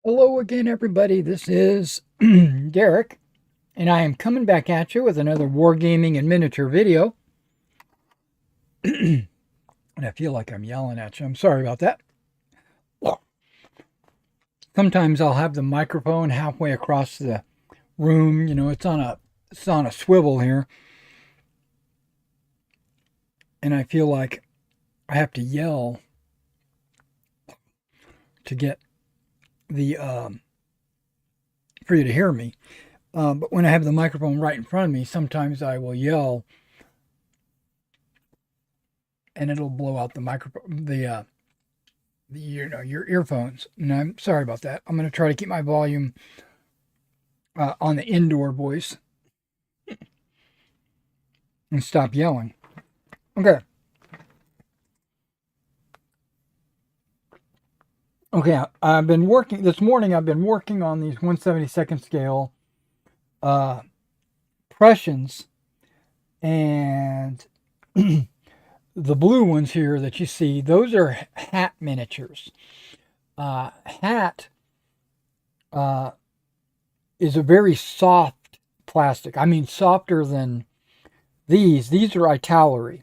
Hello again, everybody. This is Derek, and I am coming back at you with another Wargaming and miniature video. And I feel like I'm yelling at you. I'm sorry about that. Sometimes I'll have the microphone halfway across the room. You know, it's on a swivel here, and I feel like I have to yell to get the for you to hear me. But when I have the microphone right in front of me, sometimes I will yell, and it'll blow out the microphone, the your earphones. And I'm sorry about that. I'm going to try to keep my volume on the indoor voice and stop yelling. Okay. Okay, I've been working this morning. I've been working on these 1/72nd scale uh, Prussians, and the blue ones here that you see, those are hat miniatures. Hat uh, is a very soft plastic. I mean, softer than these. These are Italeri,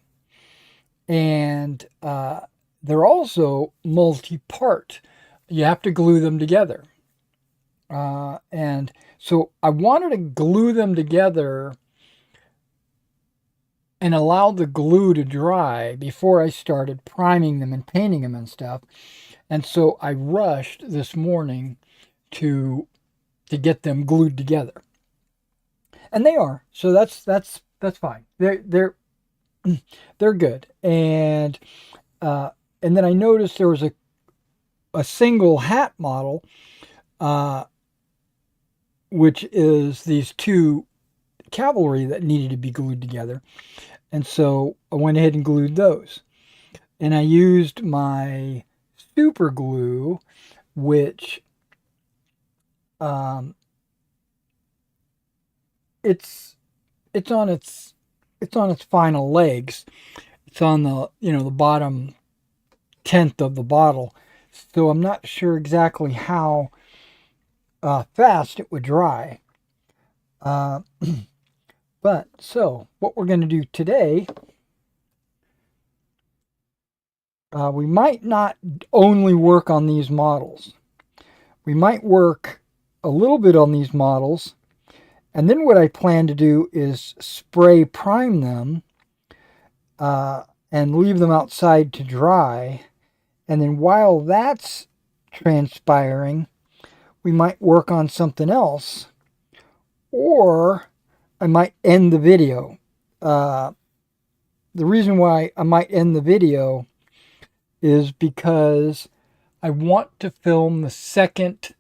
and they're also multi-part. You have to glue them together. And so I wanted to glue them together and allow the glue to dry before I started priming them and painting them and stuff. And so I rushed this morning to get them glued together. And they are. So that's fine. They're good. And then I noticed there was a single hat model, which is these two cavalry that needed to be glued together. And so I went ahead and glued those. And I used my super glue, which it's on its final legs. It's on the bottom tenth of the bottle. So I'm not sure exactly how fast it would dry. But so what we're going to do today, we might not only work on these models. We might work a little bit on these models, and then what I plan to do is spray prime them and leave them outside to dry. And then while that's transpiring, we might work on something else, or I might end the video. The reason why I might end the video is because I want to film the second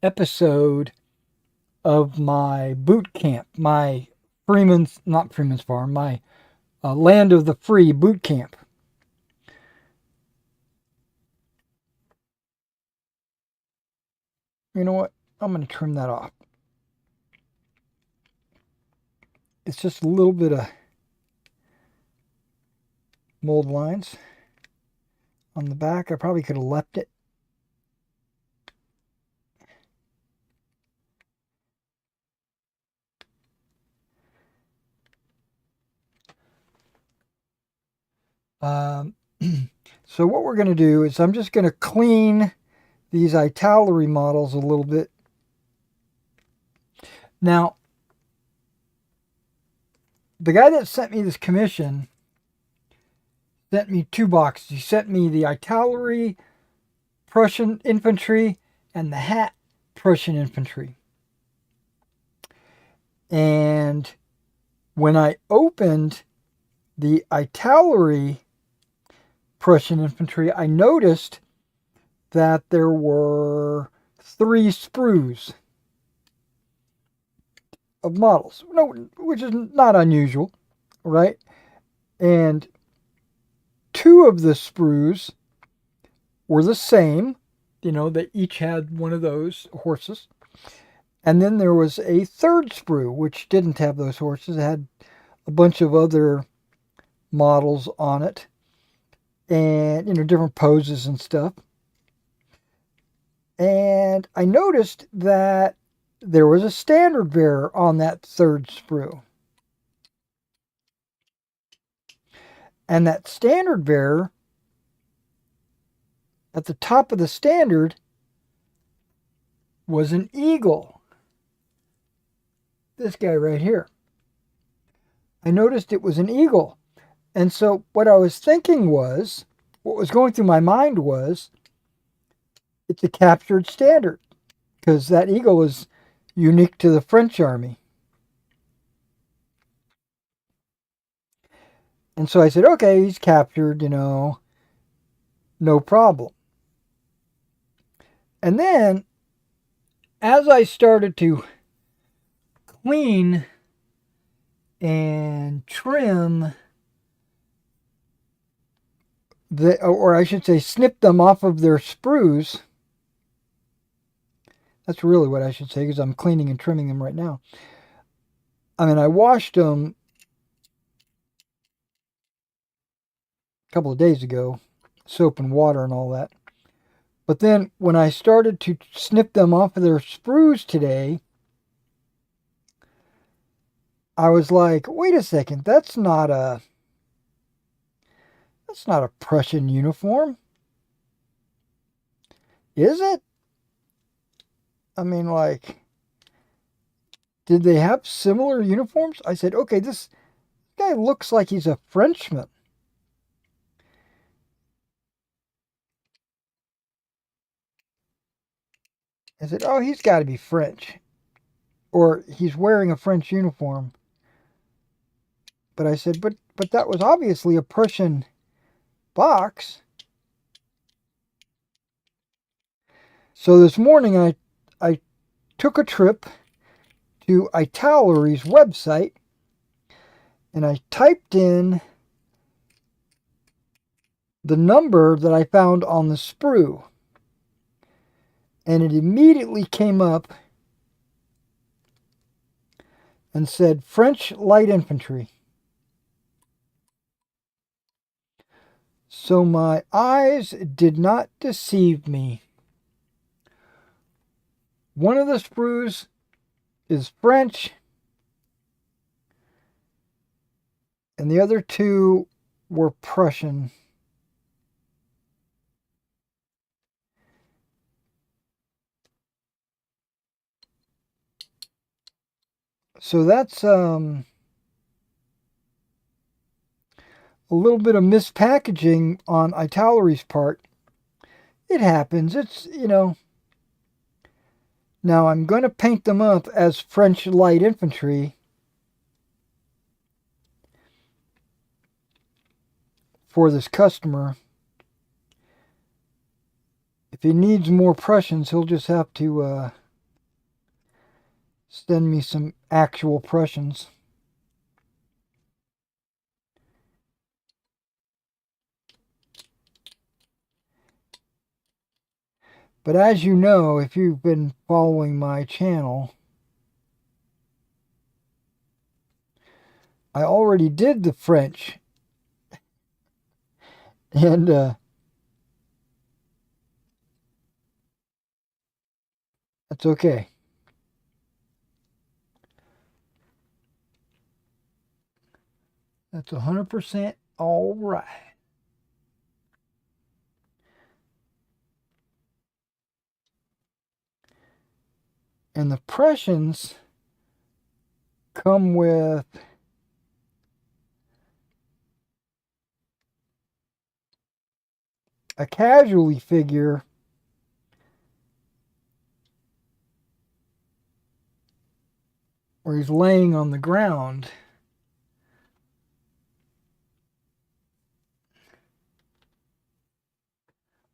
episode of my boot camp, my not Freeman's Farm, my Land of the Free boot camp. You know what? I'm going to trim that off. It's just a little bit of mold lines on the back. I probably could have left it. So what we're going to do is I'm just going to clean these Italeri models a little bit. Now, the guy that sent me this commission sent me two boxes. He sent me the Italeri Prussian infantry and the hat Prussian infantry. And when I opened the Italeri Prussian infantry, I noticed that there were 3 sprues of models, which is not unusual, right? And 2 of the sprues were the same, they each had one of those horses. And then there was a 3rd sprue, which didn't have those horses. It had a bunch of other models on it, and different poses and stuff. And I noticed that there was a standard bearer on that 3rd sprue. And that standard bearer, at the top of the standard, was an eagle. This guy right here. I noticed it was an eagle. And so what I was thinking was, what was going through my mind was, it's a captured standard, because that eagle is unique to the French army. And so I said, okay, he's captured, no problem. And then, as I started to clean and trim or I should say snip them off of their sprues. That's really what I should say, because I'm cleaning and trimming them right now. I mean, I washed them a couple of days ago, soap and water and all that. But then when I started to snip them off of their sprues today, I was like, wait a second, that's not a Prussian uniform. Is it? I mean, like, did they have similar uniforms? I said, okay, this guy looks like he's a Frenchman. I said, oh, he's got to be French. Or he's wearing a French uniform. But I said, but that was obviously a Prussian box. So this morning I took a trip to Italeri's website and I typed in the number that I found on the sprue. And it immediately came up and said French light infantry. So my eyes did not deceive me. One of the sprues is French, and the other two were Prussian. So that's a little bit of mispackaging on Italeri's part. It happens. It's, Now I'm going to paint them up as French light infantry for this customer. If he needs more Prussians, he'll just have to send me some actual Prussians. But as you know, if you've been following my channel, I already did the French. And that's okay. That's 100% all right. And the Prussians come with a casualty figure where he's laying on the ground.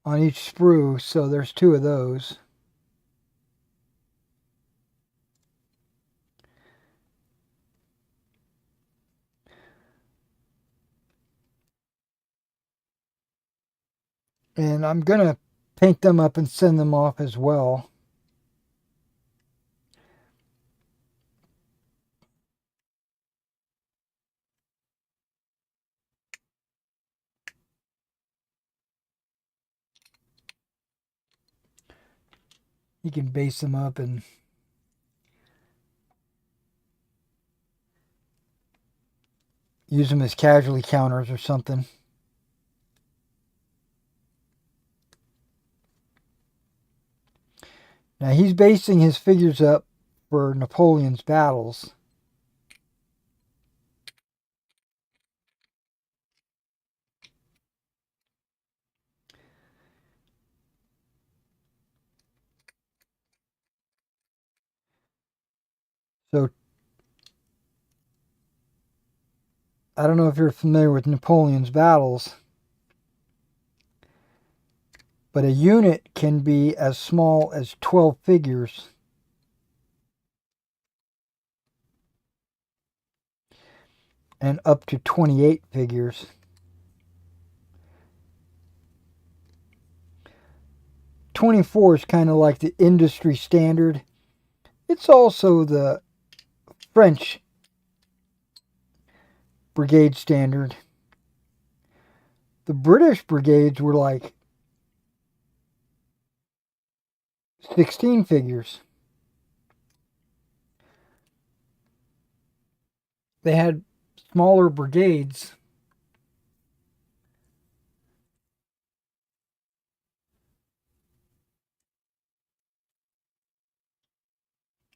On each sprue, so there's two of those. And I'm going to paint them up and send them off as well. You can base them up and use them as casualty counters or something. Now he's basing his figures up for Napoleon's battles. So I don't know if you're familiar with Napoleon's battles, but a unit can be as small as 12 figures. And up to 28 figures. .24 is kind of like the industry standard. It's also the French brigade standard. The British brigades were like 16 figures. They had smaller brigades.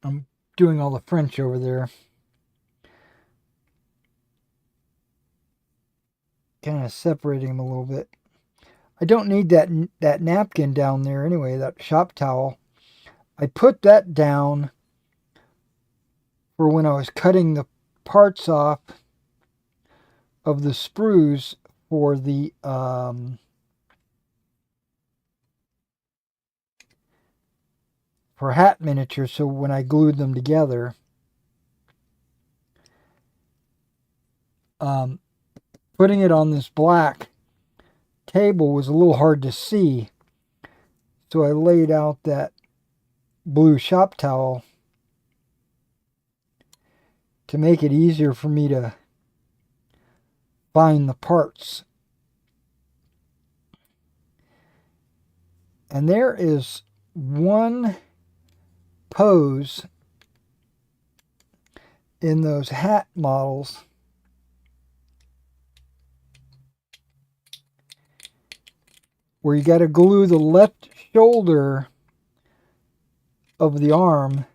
I'm doing all the French over there. Kind of separating them a little bit. I don't need that napkin down there anyway, that shop towel. I put that down for when I was cutting the parts off of the sprues for the for hat miniatures. So when I glued them together, putting it on this black table was a little hard to see. So I laid out that blue shop towel to make it easier for me to find the parts. And there is one pose in those hat models where you got to glue the left shoulder of the arm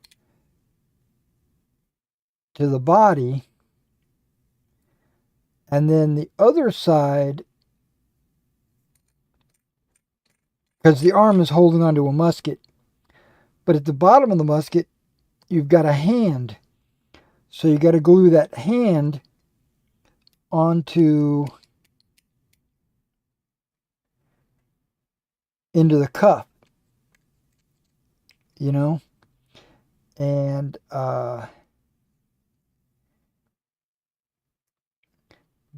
to the body, and then the other side, because the arm is holding onto a musket, but at the bottom of the musket you've got a hand, so you got to glue that hand onto into the cuff, you know. And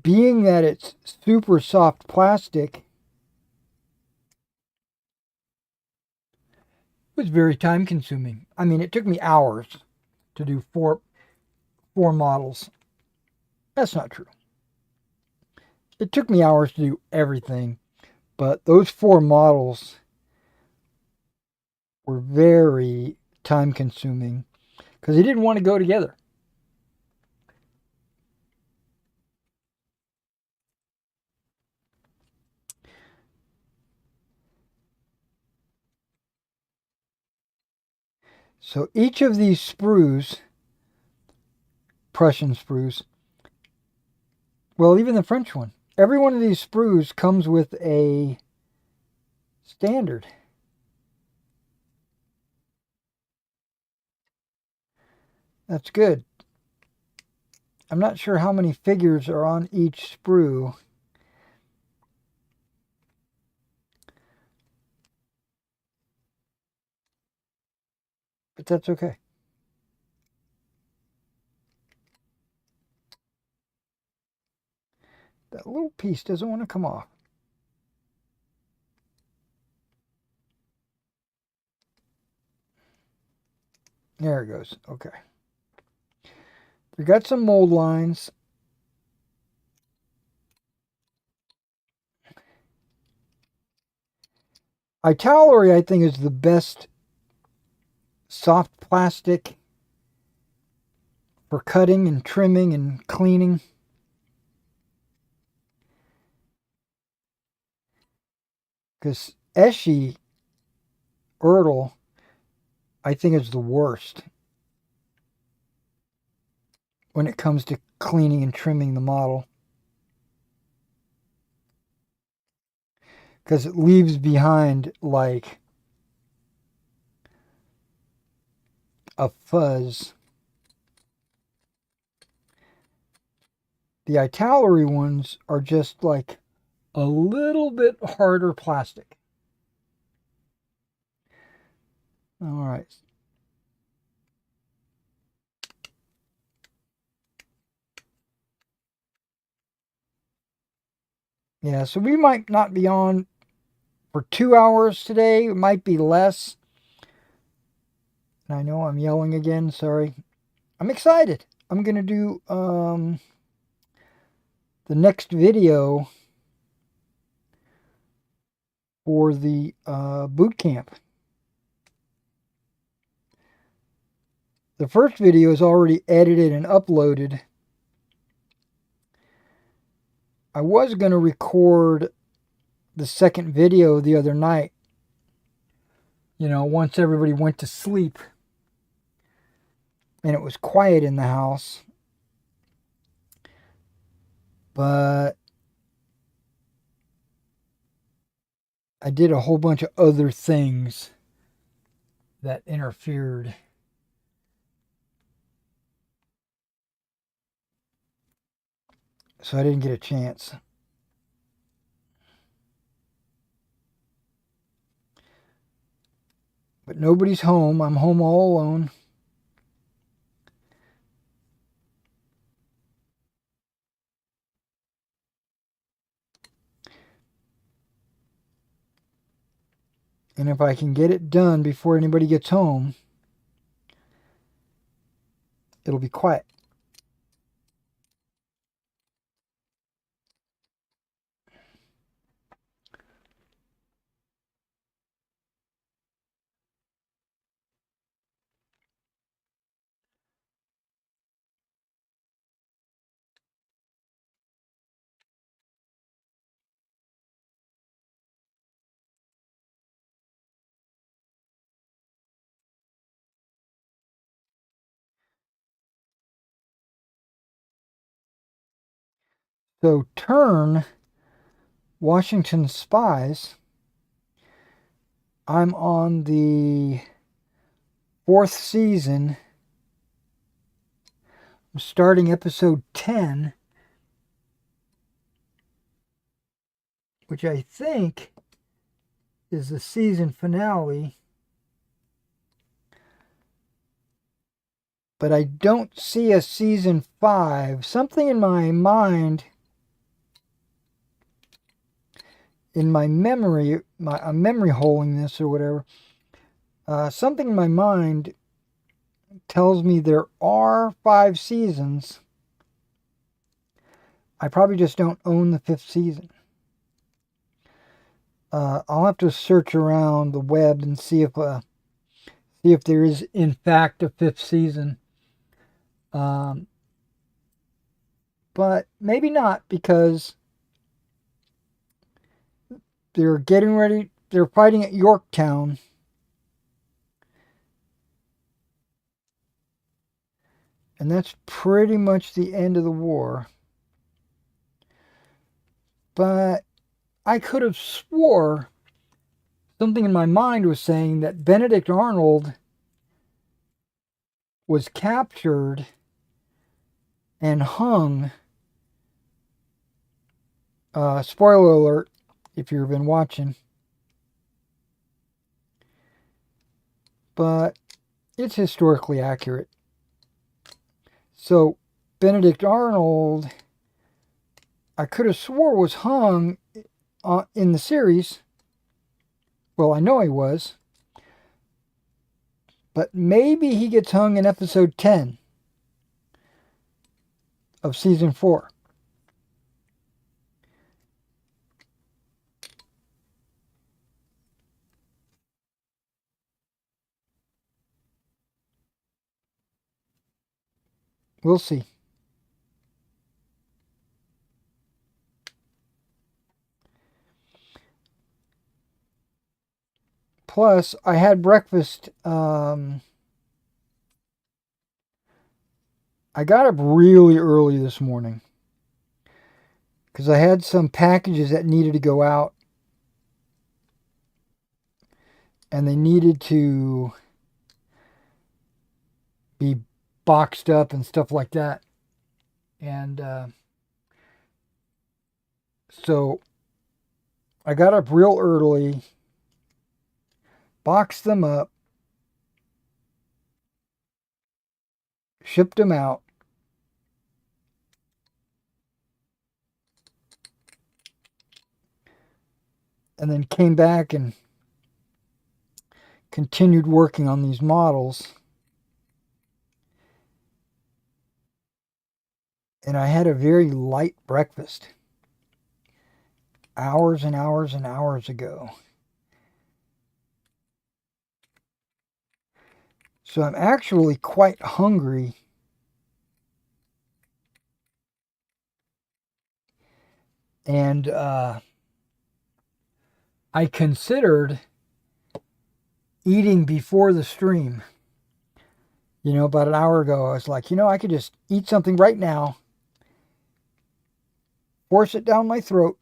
being that it's super soft plastic, it was very time consuming. I mean, it took me hours to do four models. That's not true. It took me hours to do everything, but those 4 models were very time consuming because they didn't want to go together. So each of these sprues, Prussian sprues, well, even the French one, every one of these sprues comes with a standard. That's good. I'm not sure how many figures are on each sprue. But that's okay. That little piece doesn't want to come off. There it goes. Okay. We got some mold lines. Italeri, I think, is the best soft plastic for cutting and trimming and cleaning. Because Eschi Ertl, I think, is the worst when it comes to cleaning and trimming the model. Because it leaves behind like a fuzz. The Italeri ones are just like a little bit harder plastic. All right. Yeah, so we might not be on for 2 hours today. It might be less. And I know I'm yelling again. Sorry. I'm excited. I'm going to do the next video for the boot camp. The first video is already edited and uploaded. I was going to record the second video the other night, once everybody went to sleep and it was quiet in the house. But I did a whole bunch of other things that interfered. So I didn't get a chance. But nobody's home. I'm home all alone. And if I can get it done before anybody gets home, it'll be quiet. So turn Washington Spies. I'm on the 4th season. I'm starting episode 10, which I think is the season finale. But I don't see a season 5. Something in my mind, in my memory, I'm memory holing this or whatever. Something in my mind tells me there are 5 seasons. I probably just don't own the 5th season. I'll have to search around the web and see if there is in fact a 5th season. But maybe not, because they're getting ready. They're fighting at Yorktown. And that's pretty much the end of the war. But I could have swore something in my mind was saying that Benedict Arnold was captured and hung. Spoiler alert if you've been watching. But it's historically accurate. So Benedict Arnold, I could have swore was hung in the series. Well, I know he was. But maybe he gets hung in episode 10 of season 4. We'll see. Plus, I had breakfast. I got up really early this morning because I had some packages that needed to go out, and they needed to be boxed up and stuff like that. And so I got up real early, boxed them up, shipped them out. And then came back and continued working on these models. And I had a very light breakfast hours and hours and hours ago. So I'm actually quite hungry. And I considered eating before the stream. You know, about an hour ago, I was like, you know, I could just eat something right now, force it down my throat,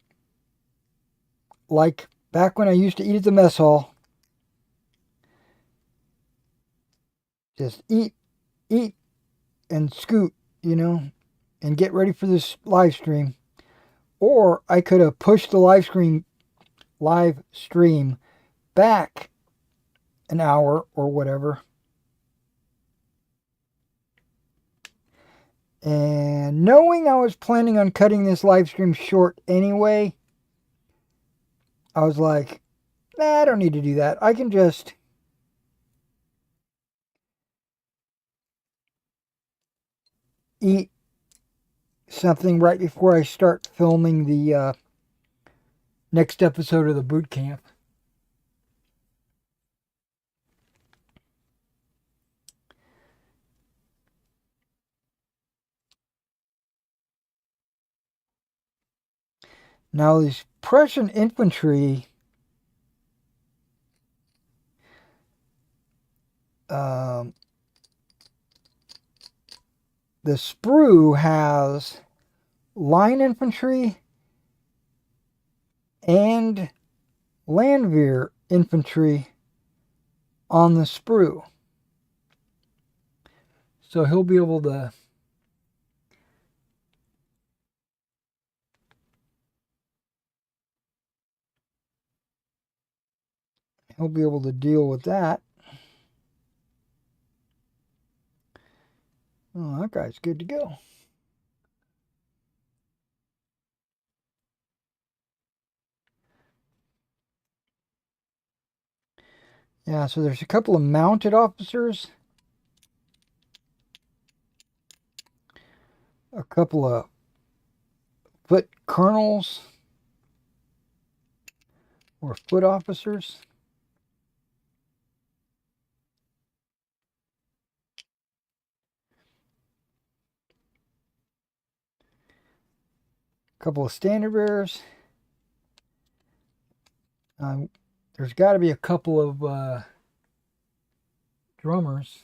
like back when I used to eat at the mess hall. Just eat, and scoot, you know, and get ready for this live stream. Or I could have pushed the live stream back an hour or whatever. And knowing I was planning on cutting this live stream short anyway, I was like, nah, I don't need to do that. I can just eat something right before I start filming the next episode of the boot camp. Now, these Prussian infantry, the sprue has line infantry and landwehr infantry on the sprue. So he'll be able to deal with that. Oh, that guy's good to go. Yeah, so there's a couple of mounted officers, a couple of foot colonels or foot officers. A couple of standard bearers. There's got to be a couple of drummers.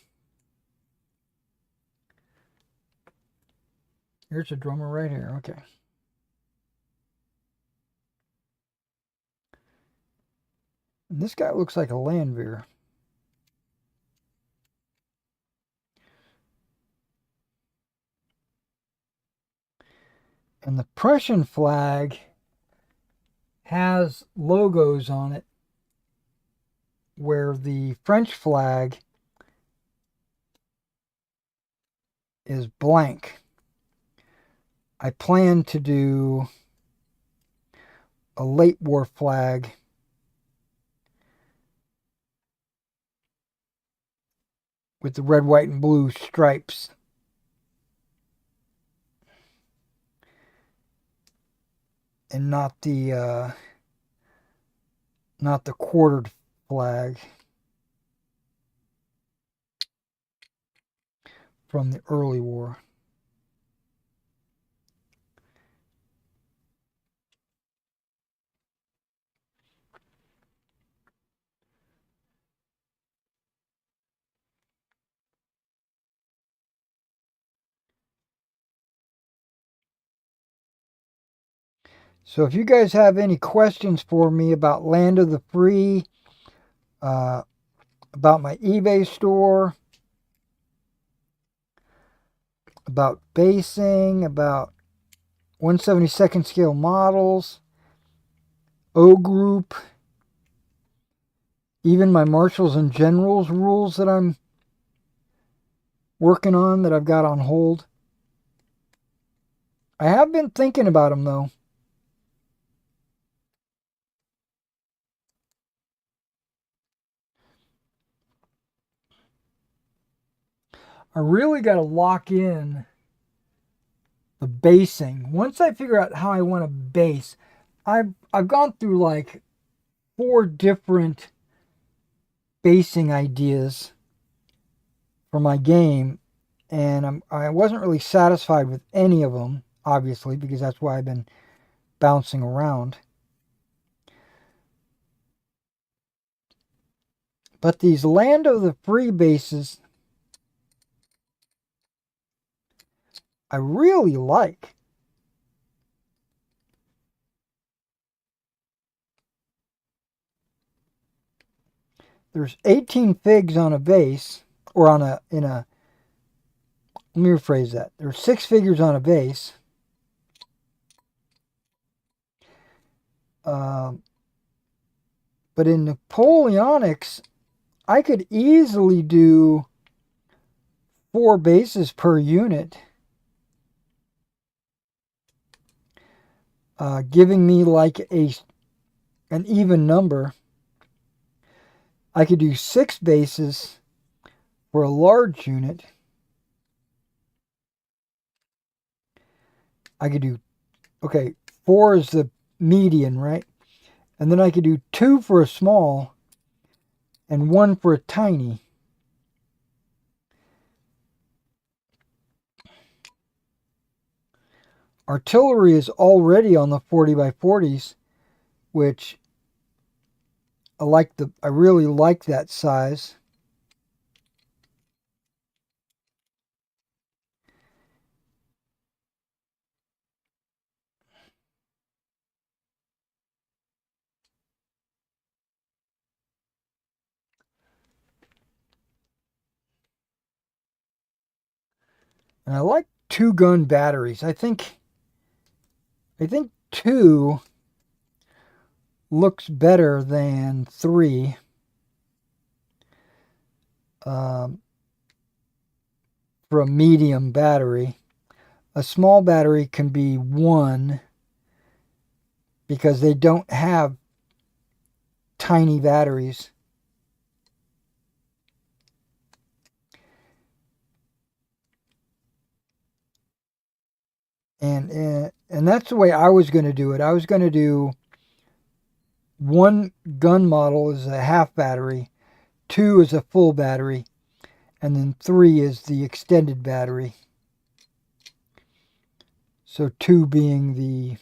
Here's a drummer right here. Okay. And this guy looks like a landwehr. And the Prussian flag has logos on it, where the French flag is blank. I plan to do a late war flag with the red, white, and blue stripes. And not the quartered flag from the early war. So if you guys have any questions for me about Land of the Free, about my eBay store, about basing, about 1/72nd scale models, O group, even my marshals and generals rules that I'm working on that I've got on hold. I have been thinking about them though. I really got to lock in the basing. Once I figure out how I want to base, I've gone through like 4 different basing ideas for my game, and I wasn't really satisfied with any of them, obviously, because that's why I've been bouncing around. But these Land of the Free bases, I really like. There's 18 figs on a base, or on a, in a, let me rephrase that. There's 6 figures on a base. Um, but in Napoleonics, I could easily do 4 bases per unit, giving me like an even number. I could do 6 bases for a large unit. I could do, okay, 4 is the median, right? And then I could do 2 for a small and 1 for a tiny. Artillery is already on the 40 by 40s, which I really like that size. And I like 2-gun batteries. I think 2 looks better than 3. Um, for a medium battery. A small battery can be 1 because they don't have tiny batteries. And that's the way I was going to do it. I was going to do 1 gun model is a half battery, 2 is a full battery, and then 3 is the extended battery. So 2 being the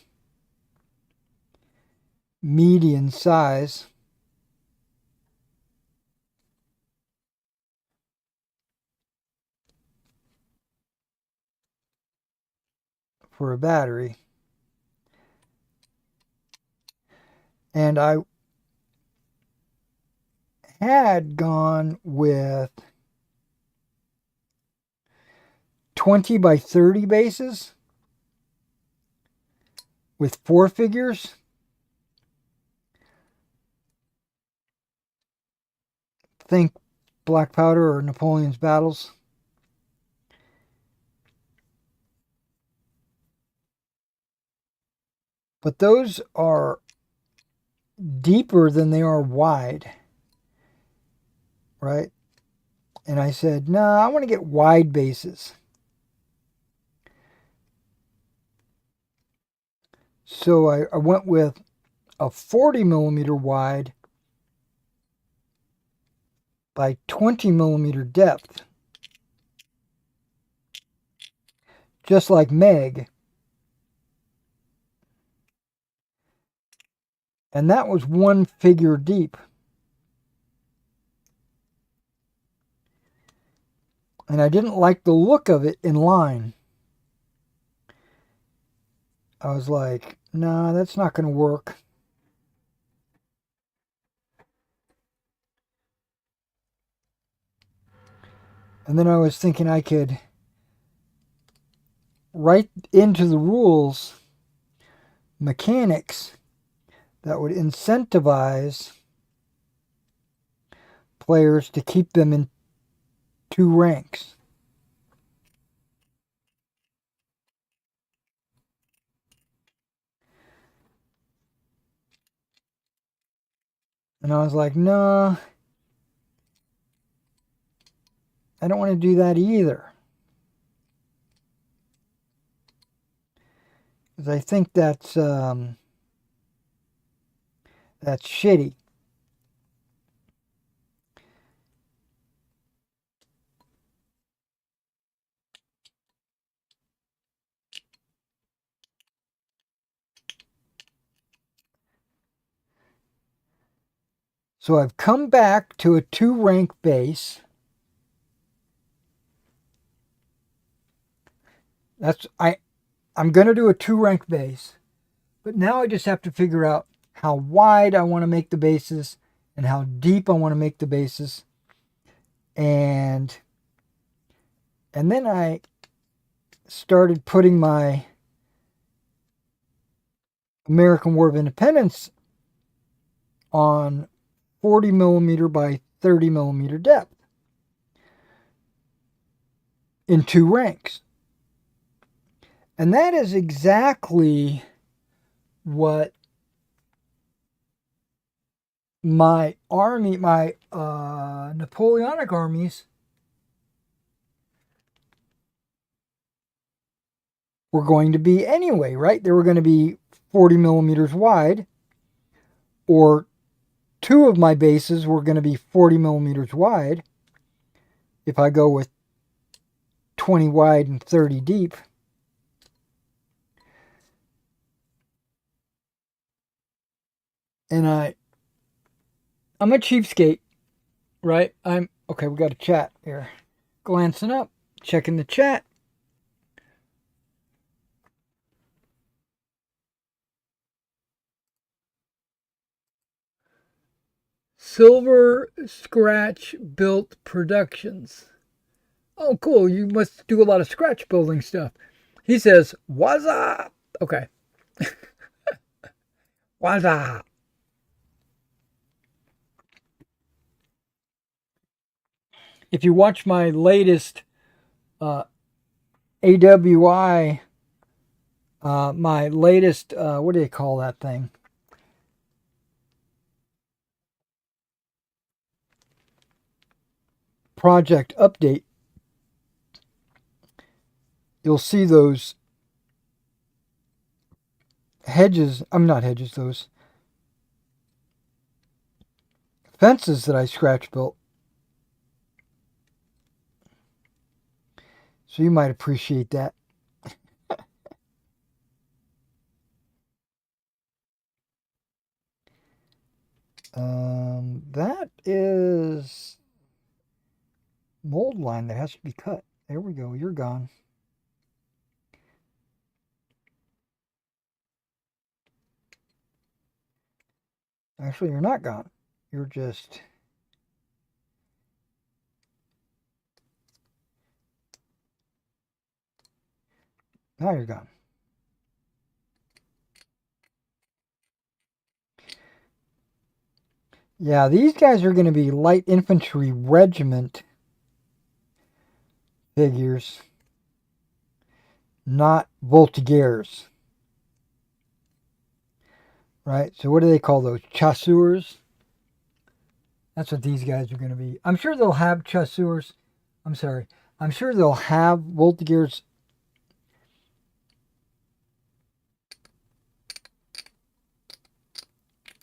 median size. For a battery. And I had gone with 20 by 30 bases with 4 figures. Think Black Powder or Napoleon's Battles. But those are deeper than they are wide, right? And I said, no, I want to get wide bases. So I went with a 40 millimeter wide by 20 millimeter depth, just like Meg. And that was 1 figure deep. And I didn't like the look of it in line. I was like, nah, that's not going to work. And then I was thinking I could write into the rules mechanics that would incentivize players to keep them in 2 ranks. And I was like, no, I don't want to do that either. Because I think that's shitty. So I've come back to a 2 rank base. I'm gonna do a 2 rank base, but now I just have to figure out how wide I want to make the bases and how deep I want to make the bases, and then I started putting my American War of Independence on 40 millimeter by 30 millimeter depth in 2 ranks. And that is exactly what my army, my Napoleonic armies were going to be anyway, right? They were going to be 40 millimeters wide, or 2 of my bases were going to be 40 millimeters wide if I go with 20 wide and 30 deep. And I'm a cheapskate, right? Okay, we got a chat here. Glancing up, checking the chat. Silver Scratch Built Productions. Oh, cool. You must do a lot of scratch building stuff. He says, what's up? Okay. What's up? If you watch my latest AWI, my latest, what do they call that thing? Project update, you'll see those hedges. I'm not hedges, those fences that I scratch built. So you might appreciate that. That is mold line that has to be cut. There we go. You're gone. Actually, you're not gone. You're just... Now you're gone. Yeah, these guys are going to be light infantry regiment figures, not voltigeurs. Right? So what do they call those? Chasseurs? That's what these guys are going to be. I'm sure they'll have chasseurs. I'm sorry. I'm sure they'll have voltigeurs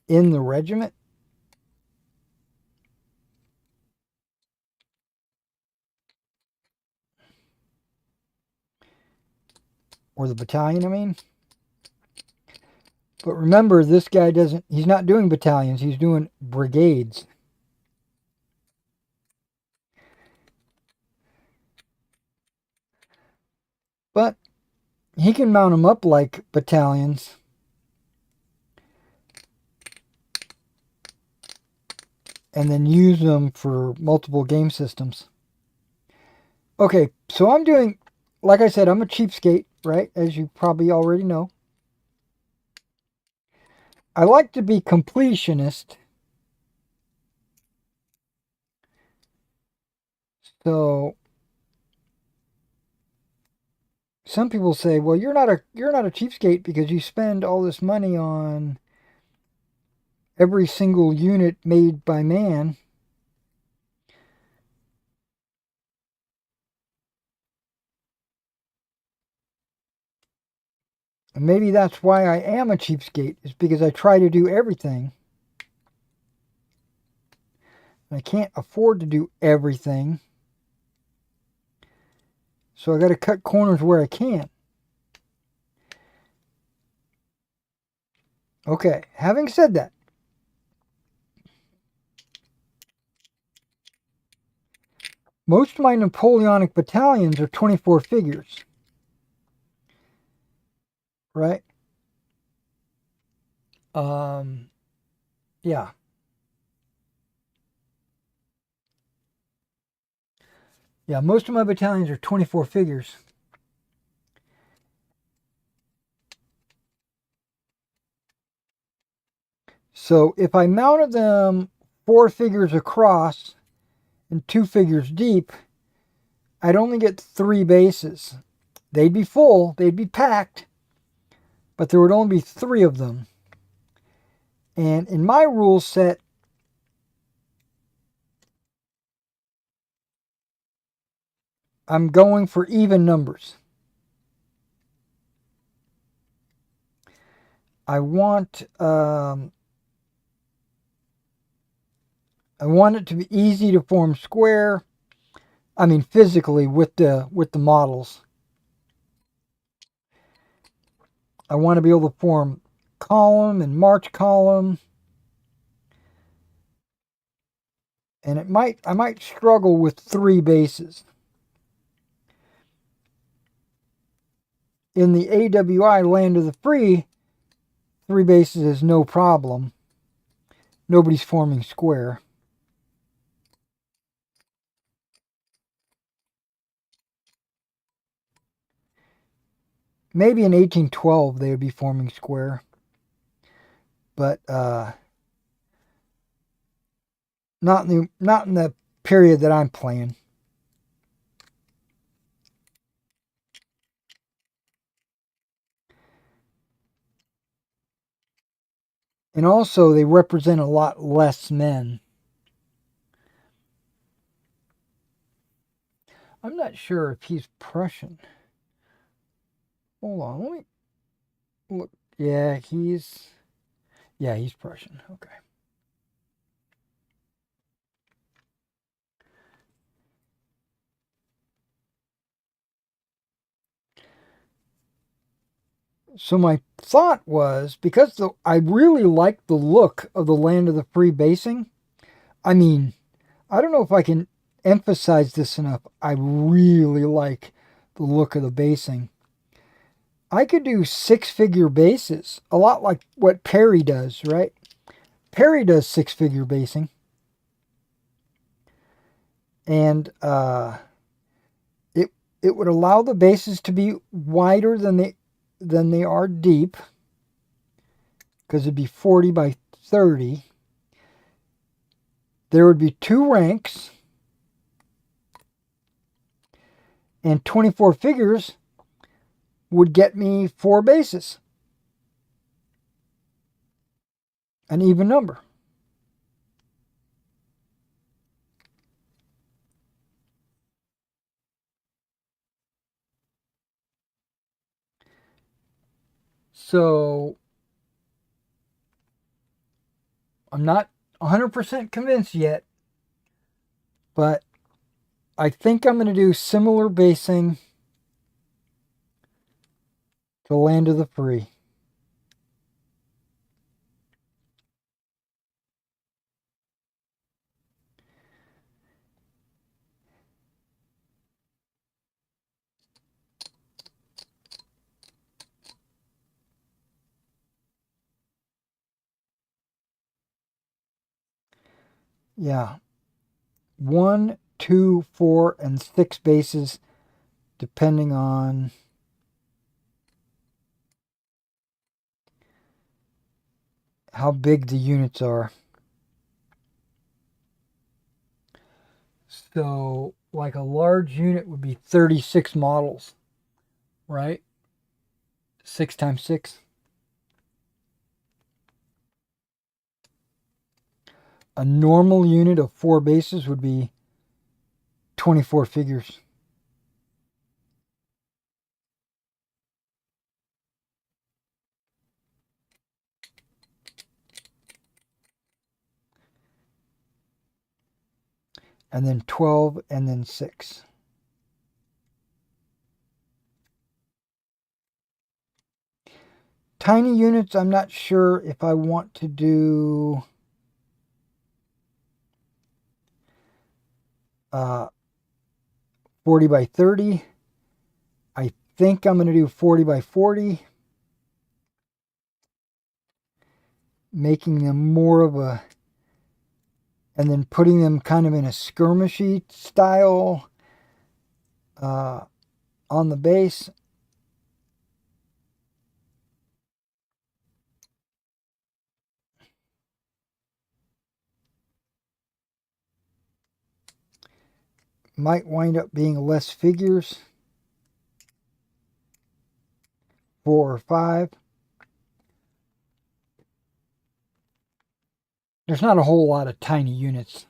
in the regiment. Or the battalion, I mean. But remember, this guy he's not doing battalions, he's doing brigades. But he can mount them up like battalions. And then use them for multiple game systems. Okay, so I'm doing, like I said, I'm a cheapskate, right? As you probably already know. I like to be completionist. So some people say, well, you're not a cheapskate because you spend all this money on every single unit made by man. And maybe that's why I am a cheapskate, is because I try to do everything. I can't afford to do everything. So I got to cut corners where I can. Okay, having said that, most of my Napoleonic battalions are 24 figures. Right? Yeah. Yeah, most of my battalions are 24 figures. So if I mounted them 4 figures across and 2 figures deep, I'd only get 3 bases. They'd be full, they'd be packed, but there would only be 3 of them. And in my rule set, I'm going for even numbers. I want it to be easy to form square. I mean physically with the models. I want to be able to form column and march column. And I might struggle with 3 bases. In the AWI Land of the Free, 3 bases is no problem. Nobody's forming square. Maybe in 1812 they would be forming square. But not in the period that I'm playing. And also they represent a lot less men. I'm not sure if he's Prussian. Hold on, let me look. Yeah, he's Prussian. Okay. So my thought was, because I really like the look of the Land of the Free basing. I mean, I don't know if I can emphasize this enough. I really like the look of the basing. I could do 6-figure bases, a lot like what Perry does, right? Perry does 6-figure basing. And it would allow the bases to be wider than they are deep, because it'd be 40 by 30. There would be 2 ranks, and 24 figures would get me 4 bases. An even number. So I'm not 100% convinced yet, but I think I'm going to do similar basing to Land of the Free. Yeah. 1, 2, 4, and 6 bases, depending on how big the units are. So, like a large unit would be 36 models, right? 6 times 6. A normal unit of 4 bases would be 24 figures. And then 12 and then 6. Tiny units, I'm not sure if I want to do 40 by 30. I think I'm going to do 40 by 40, making them more of a, and then putting them kind of in a skirmishy style on the base. Might wind up being less figures, 4 or 5. There's not a whole lot of tiny units.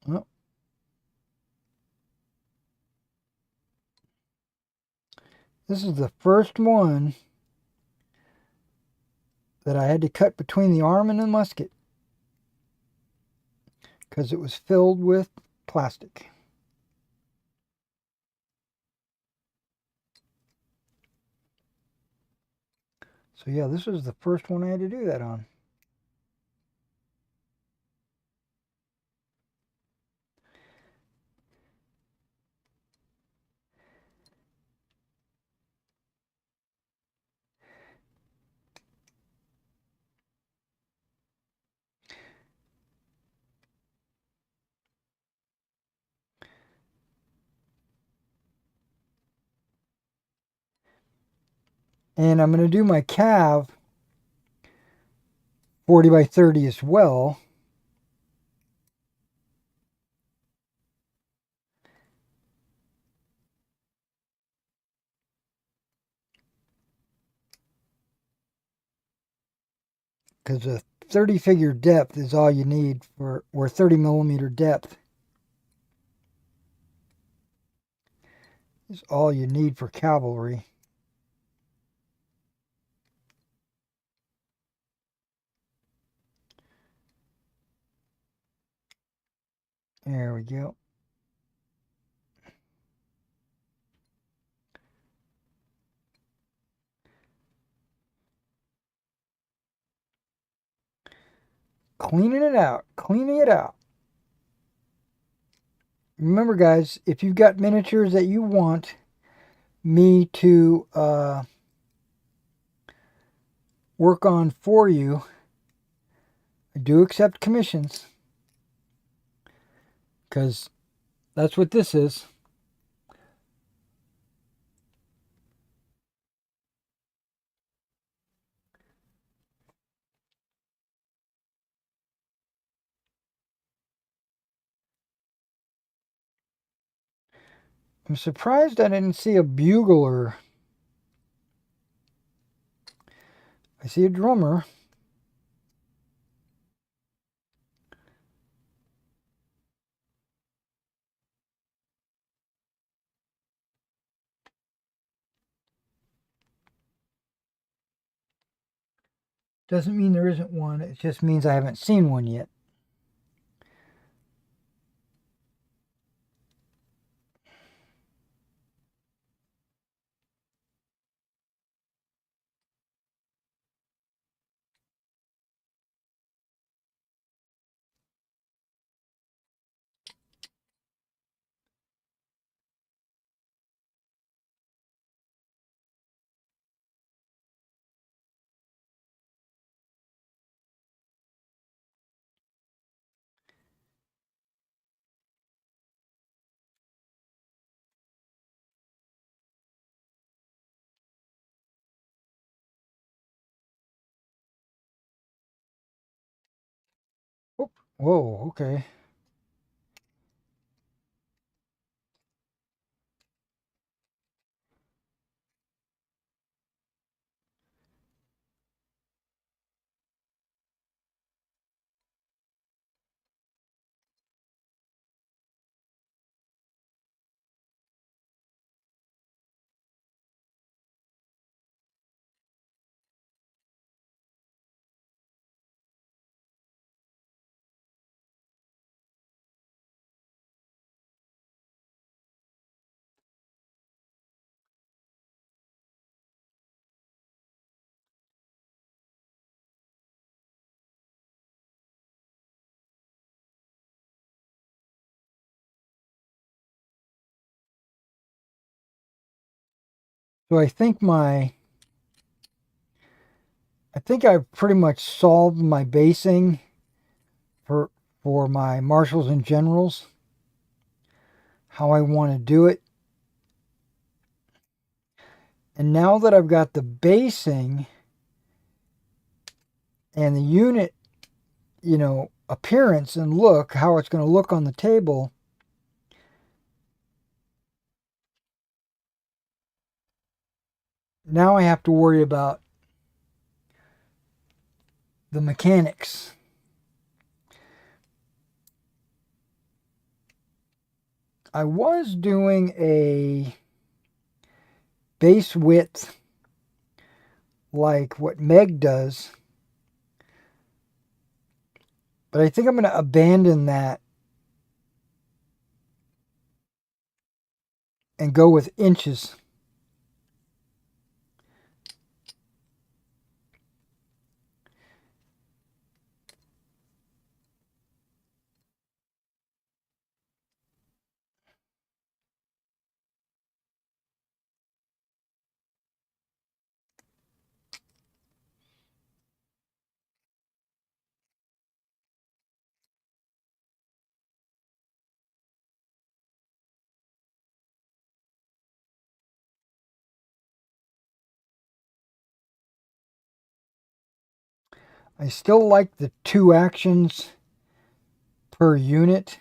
Well, this is the first one that I had to cut between the arm and the musket because it was filled with plastic. So yeah, this was the first one I had to do that on. And I'm going to do my calf 40 by 30 as well. Because a 30 figure depth is all you need for, or 30 millimeter depth is all you need for cavalry. There we go. Cleaning it out, cleaning it out. Remember, guys, if you've got miniatures that you want me to work on for you, I do accept commissions because that's what this is. I'm surprised I didn't see a bugler. I see a drummer. Doesn't mean there isn't one. It just means I haven't seen one yet. Whoa, okay. So I think I've pretty much solved my basing for my marshals and generals, how I want to do it. And now that I've got the basing and the unit, appearance and look, how it's going to look on the table, now I have to worry about the mechanics. I was doing a base width like what Meg does, but I think I'm going to abandon that and go with inches. I still like the 2 actions per unit.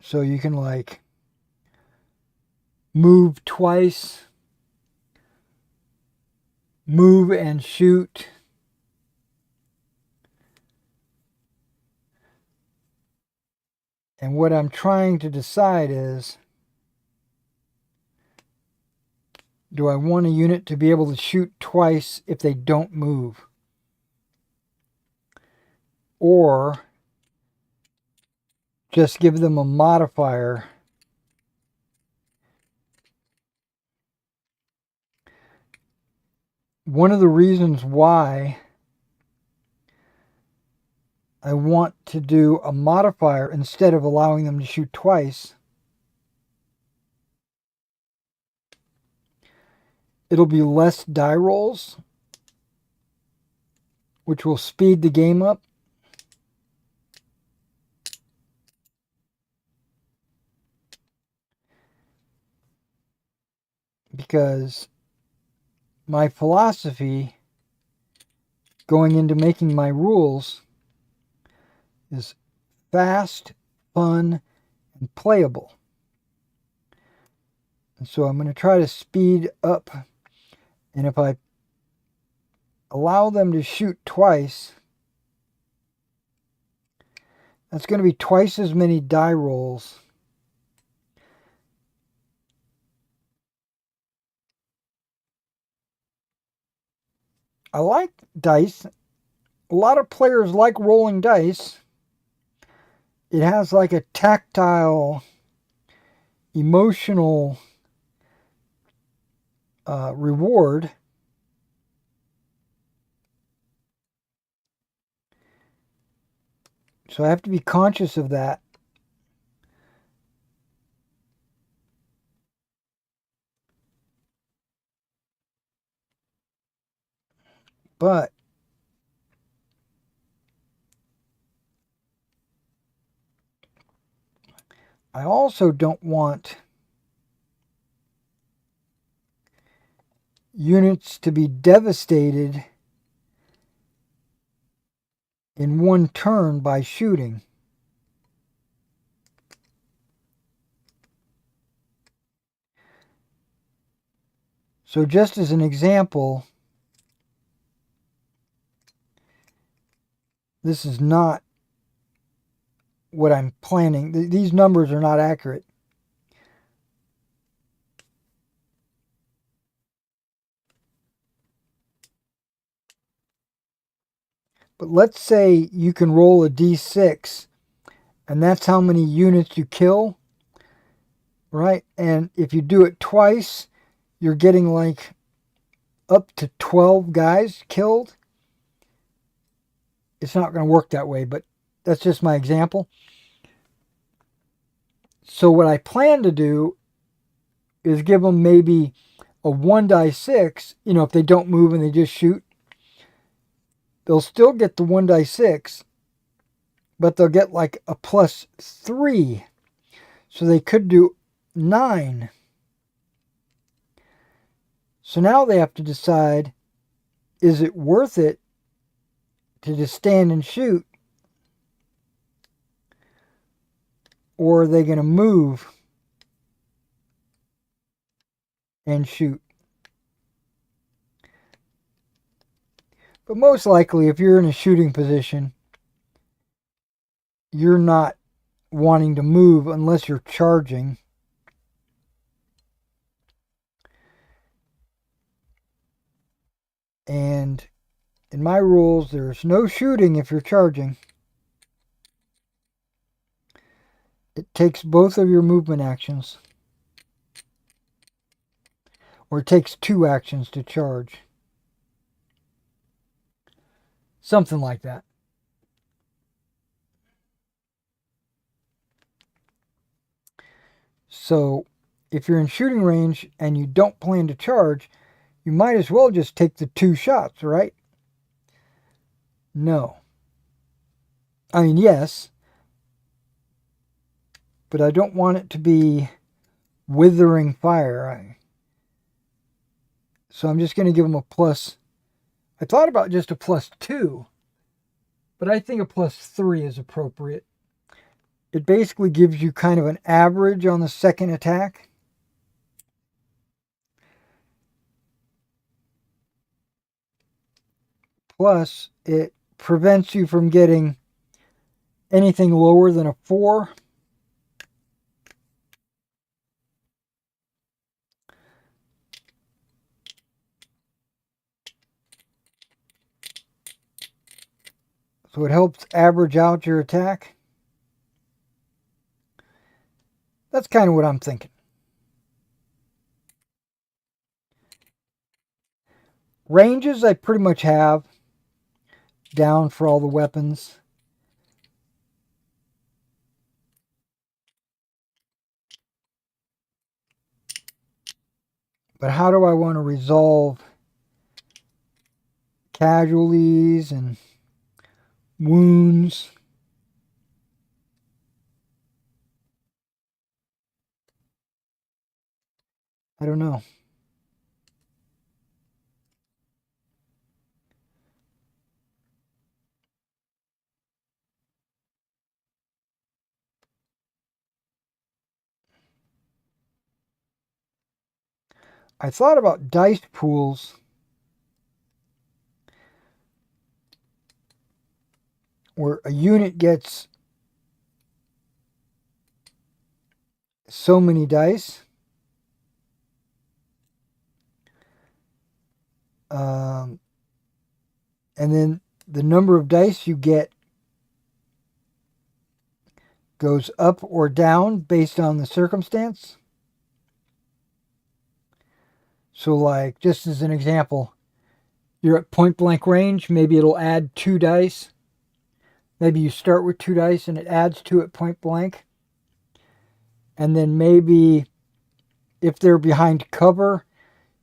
So you can like move twice, move and shoot. And what I'm trying to decide is, do I want a unit to be able to shoot twice if they don't move? Or just give them a modifier. One of the reasons why I want to do a modifier instead of allowing them to shoot twice, it'll be less die rolls, which will speed the game up. Because my philosophy going into making my rules is fast, fun, and playable. And so I'm going to try to speed up. And if I allow them to shoot twice, that's going to be twice as many die rolls. I like dice. A lot of players like rolling dice. It has like a tactile, emotional reward. So I have to be conscious of that. But I also don't want units to be devastated in one turn by shooting. So just as an example, this is not what I'm planning. These numbers are not accurate. But let's say you can roll a d6, and that's how many units you kill, right? And if you do it twice, you're getting like up to 12 guys killed. It's not going to work that way, but that's just my example. So what I plan to do is give them maybe a 1d6. If they don't move and they just shoot, they'll still get the 1d6, but they'll get like a +3. So they could do 9. So now they have to decide, is it worth it to just stand and shoot? Or are they going to move and shoot? But most likely, if you're in a shooting position, you're not wanting to move unless you're charging. And in my rules, there's no shooting if you're charging. It takes both of your movement actions. Or it takes 2 actions to charge. Something like that. So if you're in shooting range and you don't plan to charge, you might as well just take the 2 shots, right? No. I mean, yes. But I don't want it to be withering fire. So I'm just going to give them a plus. I thought about just a +2, but I think a +3 is appropriate. It basically gives you kind of an average on the second attack. Plus, it prevents you from getting anything lower than a 4. So it helps average out your attack. That's kind of what I'm thinking. Ranges I pretty much have down for all the weapons. But how do I want to resolve casualties and wounds? I don't know. I thought about dice pools where a unit gets so many dice. And then the number of dice you get goes up or down based on the circumstance. So like, just as an example, you're at point blank range, maybe it'll add 2 dice. Maybe you start with 2 dice and it adds 2 at point blank. And then maybe if they're behind cover,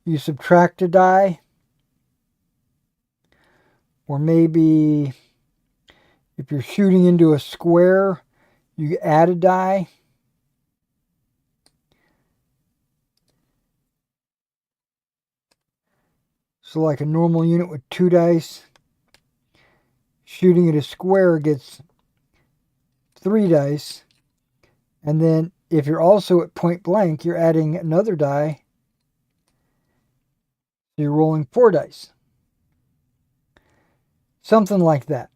you subtract a die. Or maybe if you're shooting into a square, you add a die. So like a normal unit with 2 dice, shooting at a square gets 3 dice. And then if you're also at point blank, you're adding another die. So you're rolling 4 dice. Something like that.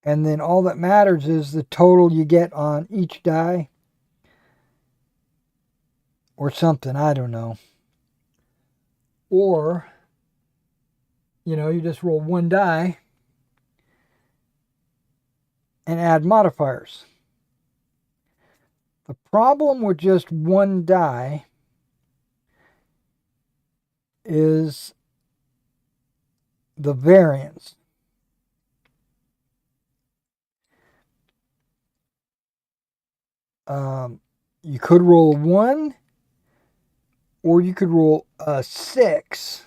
And then all that matters is the total you get on each die. Or something, I don't know. Or, you just roll 1 die and add modifiers. The problem with just 1 die is the variance. You could roll a 1, or you could roll a 6.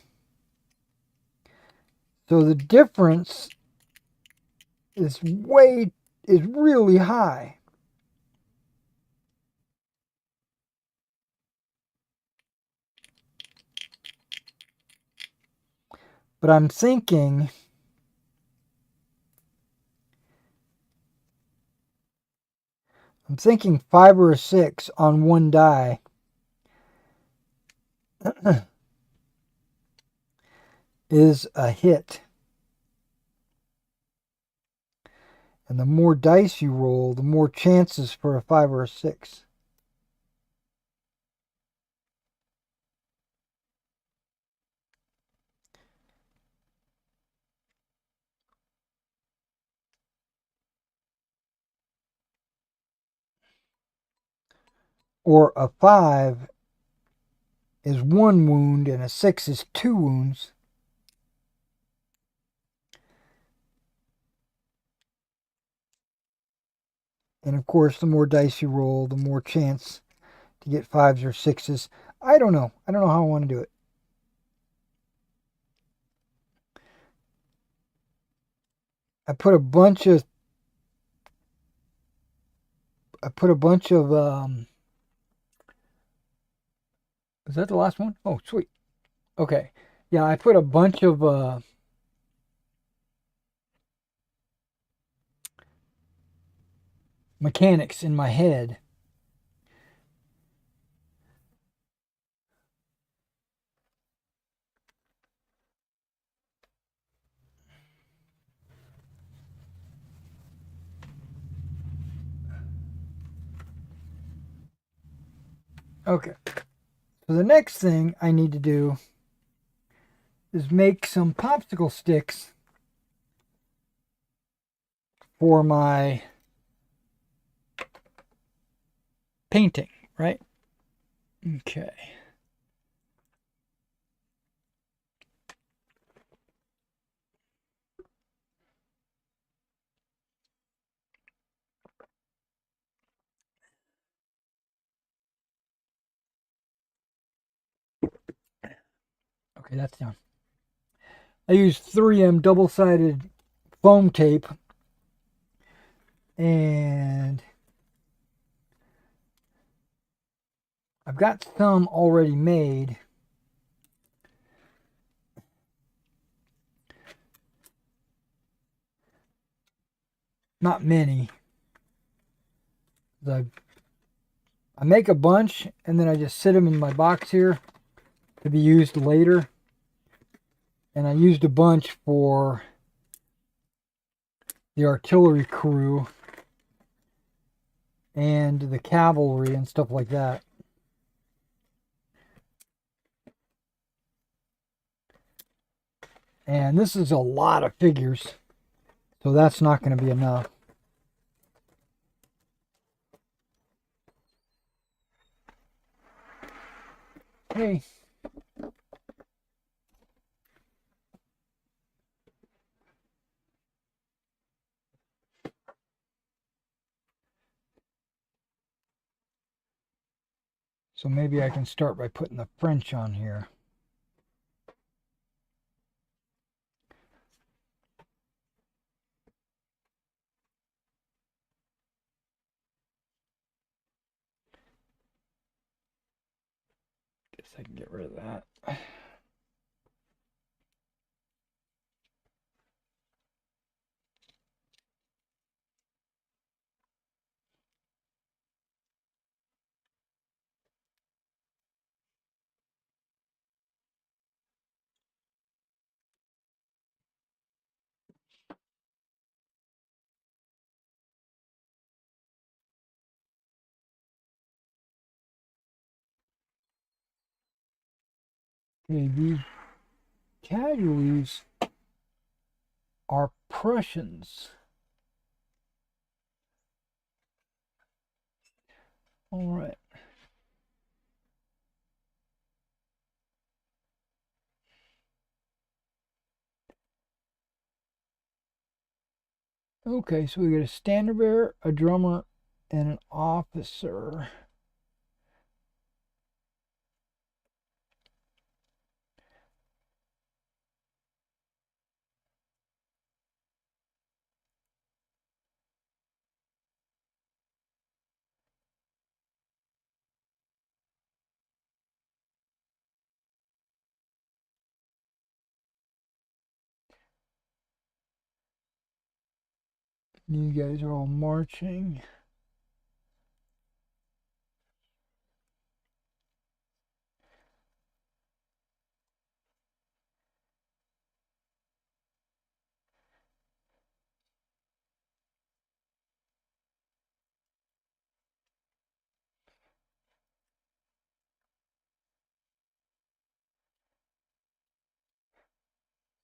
So the difference is really high. But I'm thinking 5 or a 6 on 1 die is a hit. And the more dice you roll, the more chances for a 5 or a 6. Or a 5 is 1 wound and a 6 is 2 wounds. And of course, the more dice you roll, the more chance to get 5s or 6s. I don't know. I don't know how I want to do it. I put a bunch of is that the last one? Oh, sweet. Okay. Yeah, I put a bunch of mechanics in my head. Okay. So the next thing I need to do is make some popsicle sticks for my painting, right? Okay. Okay, that's done. I use 3M double-sided foam tape, and I've got some already made. Not many. I make a bunch, and then I just sit them in my box here to be used later. And I used a bunch for the artillery crew and the cavalry and stuff like that. And this is a lot of figures, so that's not going to be enough. Hey. So maybe I can start by putting the French on here. Guess I can get rid of that. Okay, these casualties are Prussians. All right. Okay, so we got a standard bearer, a drummer, and an officer. You guys are all marching.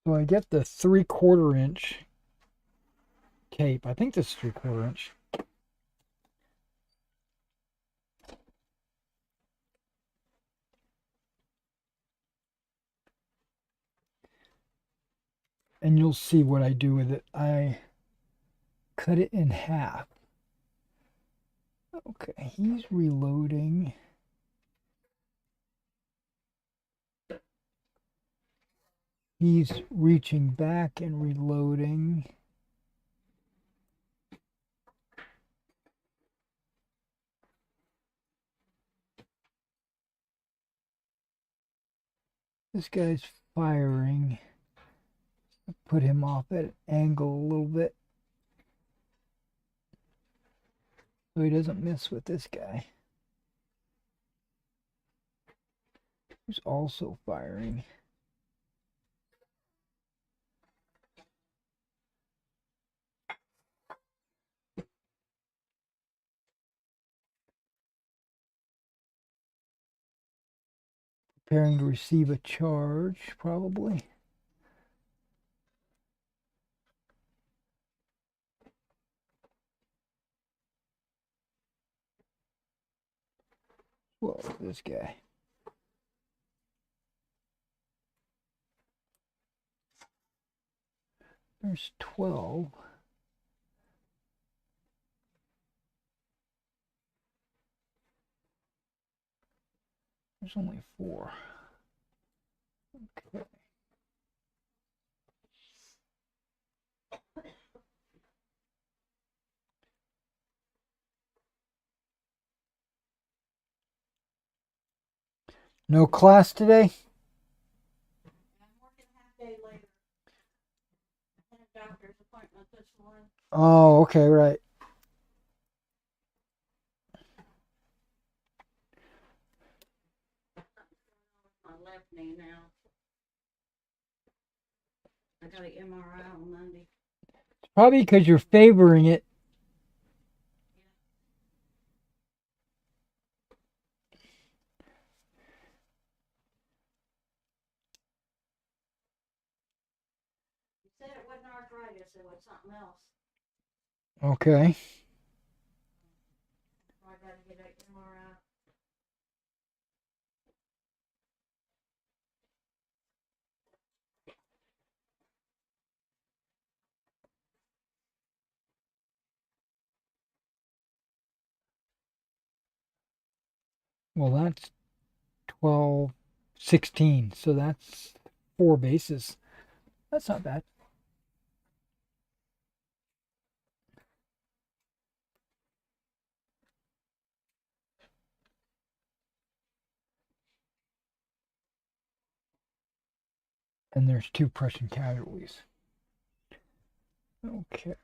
So I get the 3/4 inch cape. I think this is 3/4 inch. And you'll see what I do with it. I cut it in half. Okay, he's reloading. He's reaching back and reloading. This guy's firing. Put him off at an angle a little bit so he doesn't miss with this guy, who's also firing. Preparing to receive a charge, probably. Whoa, this guy. There's 12. There's only 4. Okay. No class today? I'm working half day later. I had a doctor's appointment this morning. Oh, okay, right. My left knee now. I got an MRI on Monday. Probably because you're favoring it. You said it wasn't arthritis, it was something else. Okay. So I gotta get an MRI. Well, that's 12, 16. So that's 4 bases. That's not bad. and there's 2 Prussian casualties. Okay.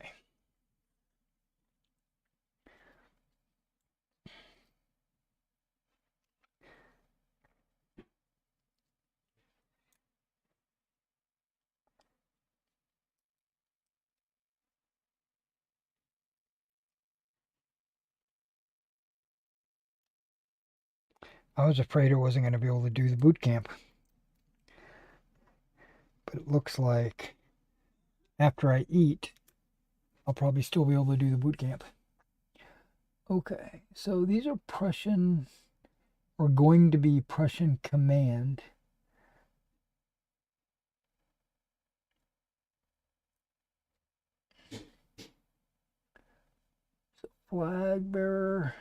I was afraid I wasn't going to be able to do the boot camp, but it looks like after I eat, I'll probably still be able to do the boot camp. Okay, so these are Prussian, or going to be Prussian command. So flag bearer.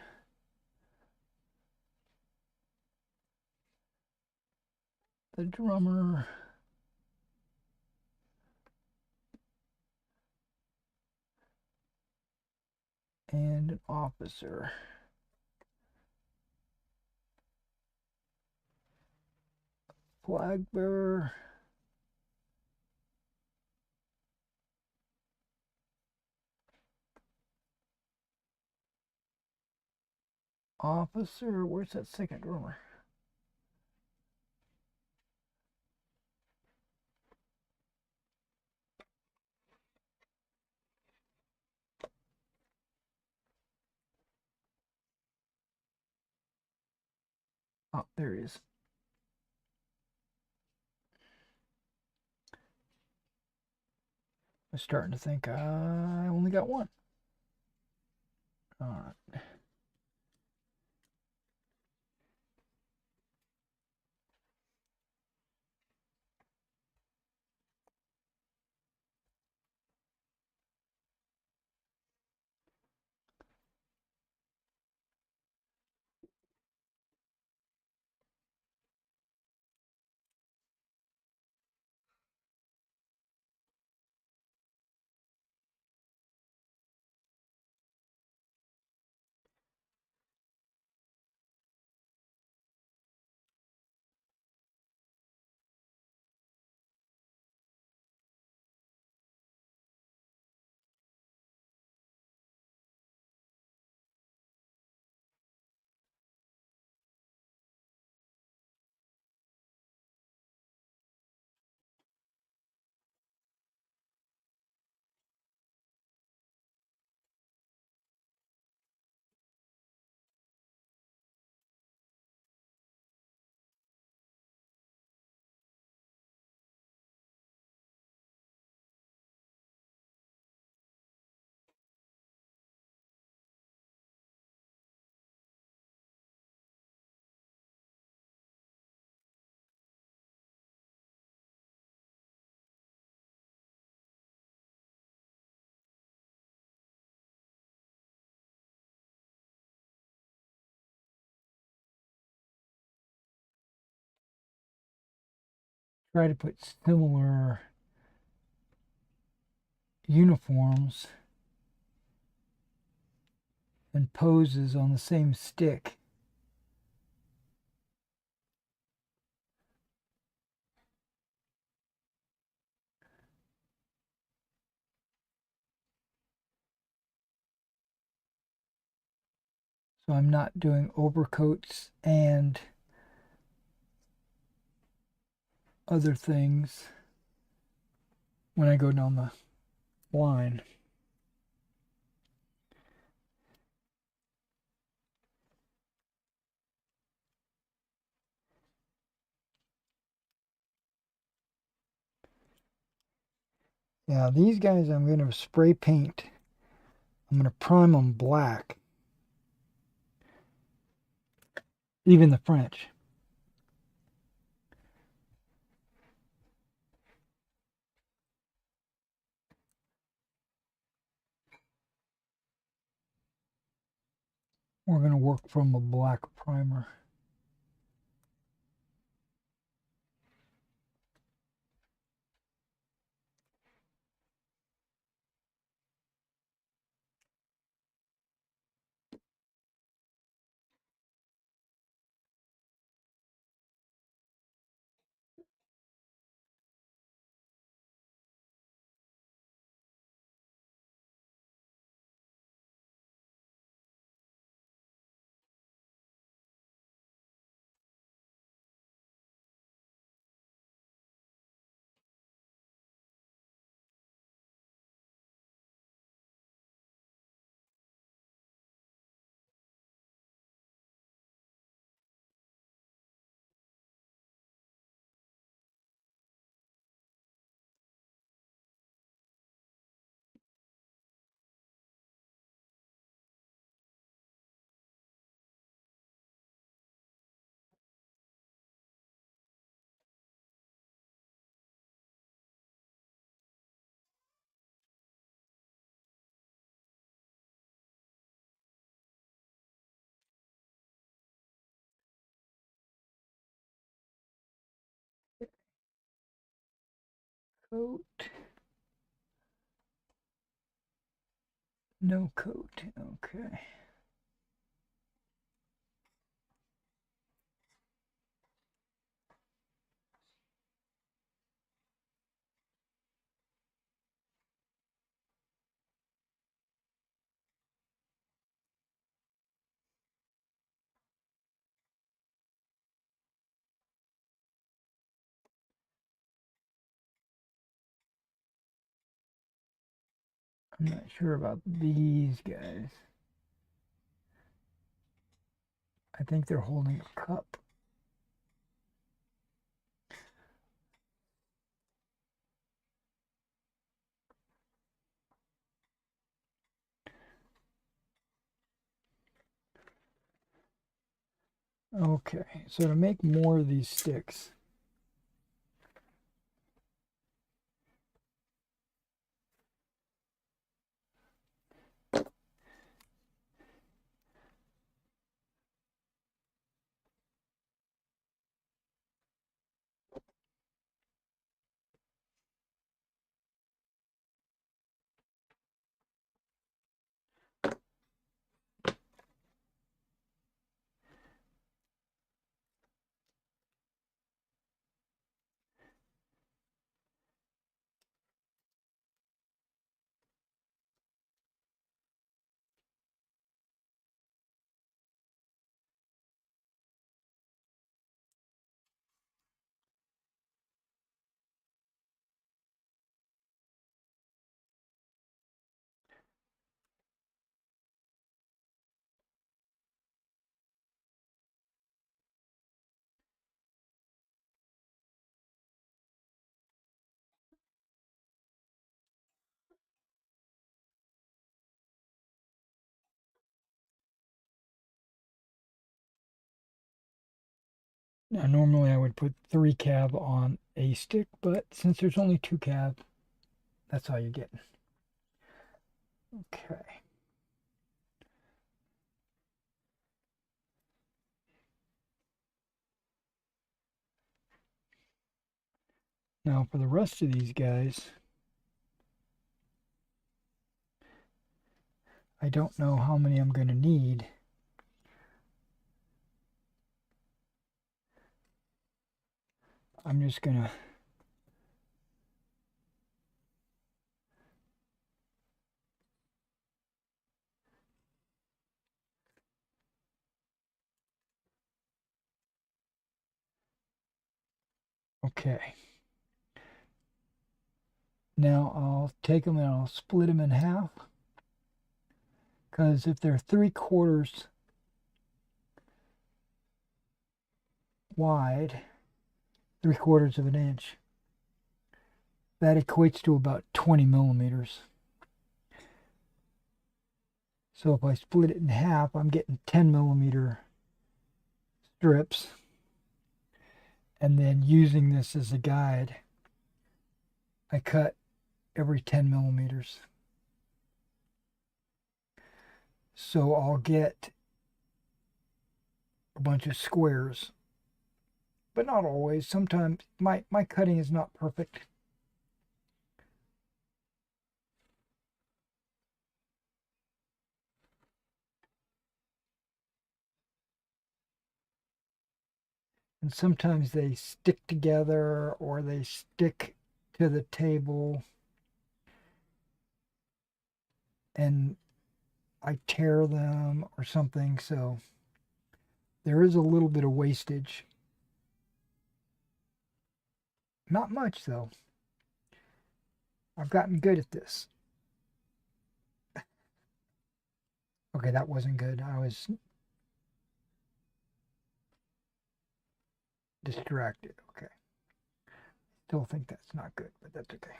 The drummer. And an officer. Flag bearer. Officer. Where's that second drummer? Oh, there he is. I'm starting to think I only got one. All right. Try to put similar uniforms and poses on the same stick. So I'm not doing overcoats and other things when I go down the line. Yeah, these guys I'm going to spray paint. I'm going to prime them black. Even the French. We're going to work from a black primer. Coat. No coat. Okay. I'm not sure about these guys. I think they're holding a cup. Okay, so to make more of these sticks, now normally I would put 3 cab on a stick, but since there's only 2 cab, that's all you get. Okay. Now for the rest of these guys, I don't know how many I'm going to need. I'm just going to okay. Now I'll take them and I'll split them in half. Because if they're 3/4 wide, 3/4 of an inch, that equates to about 20 millimeters. So if I split it in half, I'm getting 10 millimeter strips. And then using this as a guide, I cut every 10 millimeters. So I'll get a bunch of squares, but not always. Sometimes my cutting is not perfect. And sometimes they stick together or they stick to the table and I tear them or something. So there is a little bit of wastage. Not much though. I've gotten good at this. Okay, that wasn't good. I was distracted. Okay. Still think that's not good, but that's okay.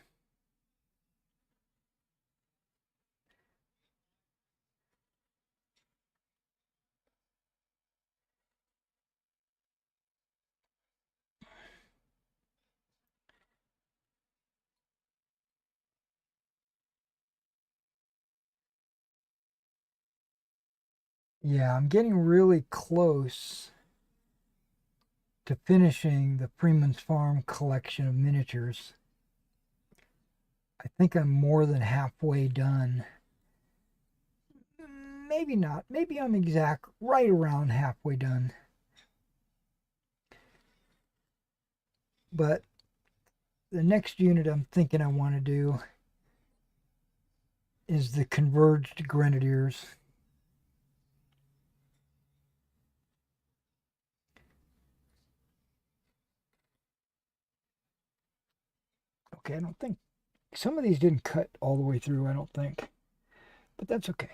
Yeah, I'm getting really close to finishing the Freeman's Farm collection of miniatures. I think I'm more than halfway done. Maybe not. Maybe I'm right around halfway done. But the next unit I'm thinking I want to do is the converged grenadiers. Okay, I don't think some of these didn't cut all the way through, I don't think. But that's okay.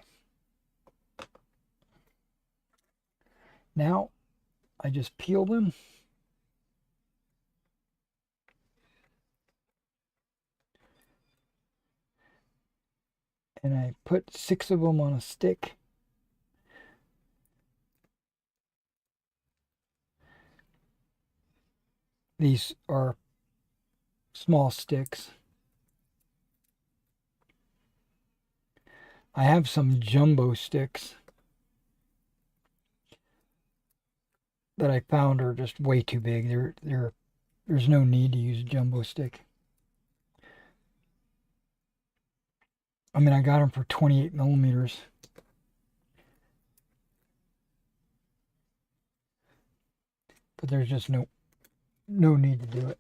Now I just peel them. And I put 6 of them on a stick. These are small sticks. I have some jumbo sticks that I found are just way too big. There's no need to use a jumbo stick. I mean, I got them for 28 millimeters. But there's just no need to do it.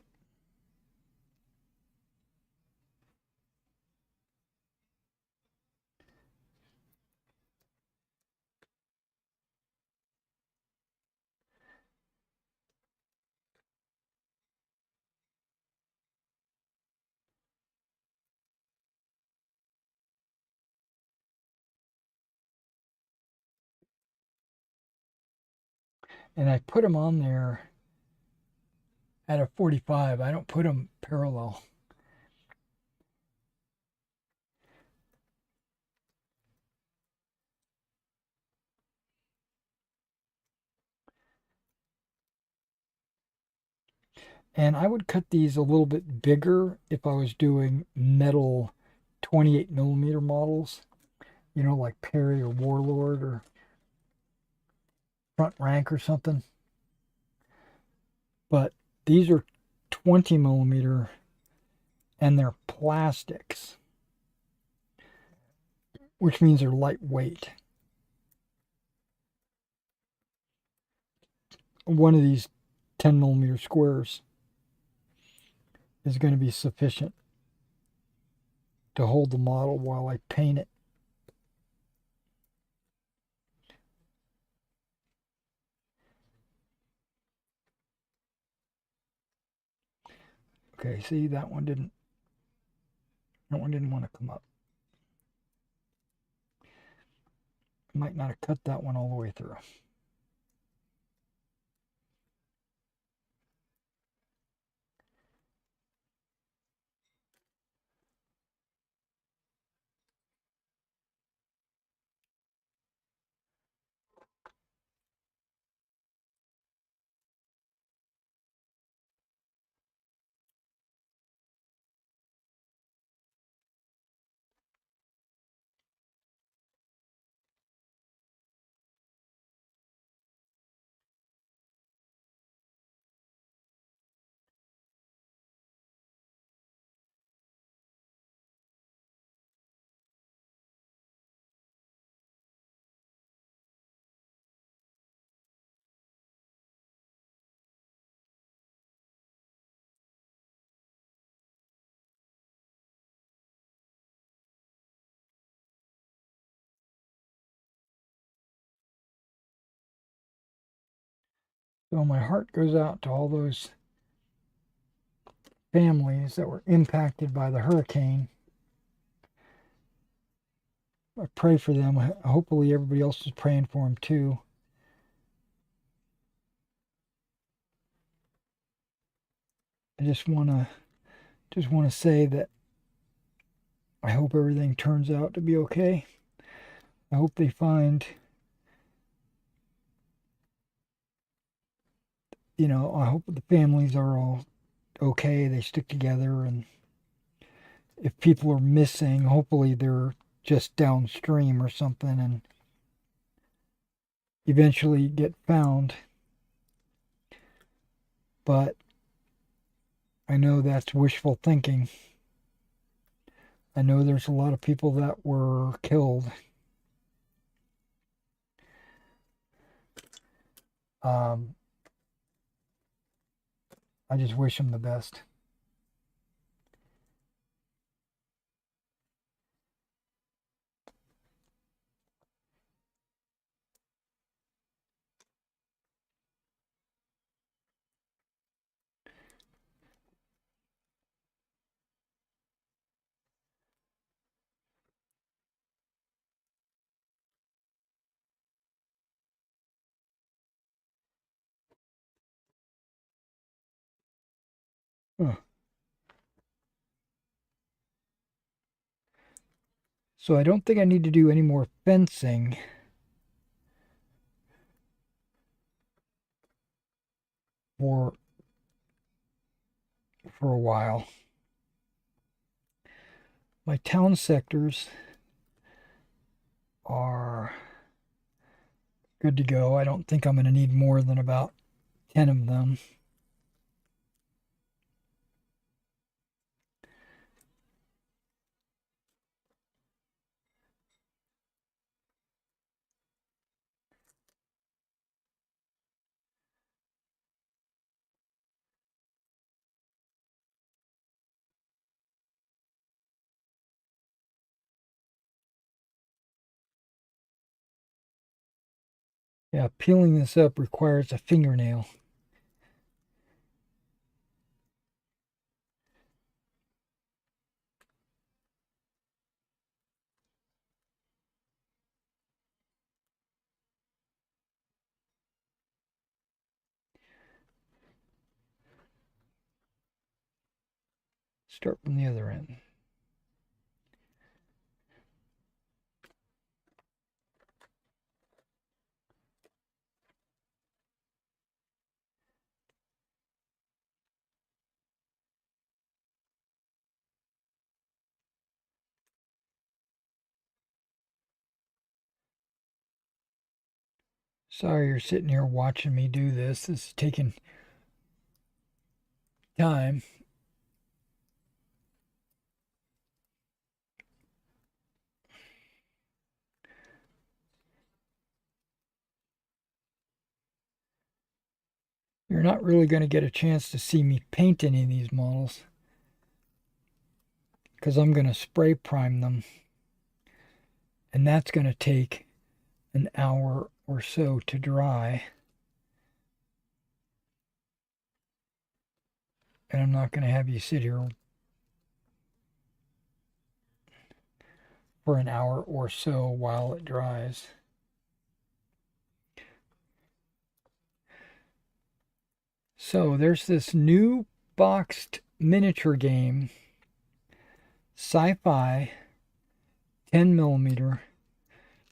And I put them on there at a 45. I don't put them parallel. And I would cut these a little bit bigger if I was doing metal 28 millimeter models, you know, like Perry or Warlord or Front Rank or something. But these are 20 millimeter and they're plastics, which means they're lightweight. One of these 10 millimeter squares is going to be sufficient to hold the model while I paint it. Okay, see, that one didn't want to come up. Might not have cut that one all the way through. So my heart goes out to all those families that were impacted by the hurricane. I pray for them. Hopefully everybody else is praying for them too. I just want to say that I hope everything turns out to be okay. I hope they find, I hope the families are all okay. They stick together, and if people are missing, hopefully they're just downstream or something and eventually get found. But I know that's wishful thinking. I know there's a lot of people that were killed. Um, I just wish them the best. Huh. So I don't think I need to do any more fencing for a while. My town sectors are good to go. I don't think I'm going to need more than about 10 of them. Yeah, peeling this up requires a fingernail. Start from the other end. Sorry you're sitting here watching me do this. This is taking time. You're not really going to get a chance to see me paint any of these models because I'm going to spray prime them, and that's going to take an hour or so to dry. And I'm not going to have you sit here for an hour or so while it dries. So there's this new boxed miniature game, Sci-Fi, 10 millimeter.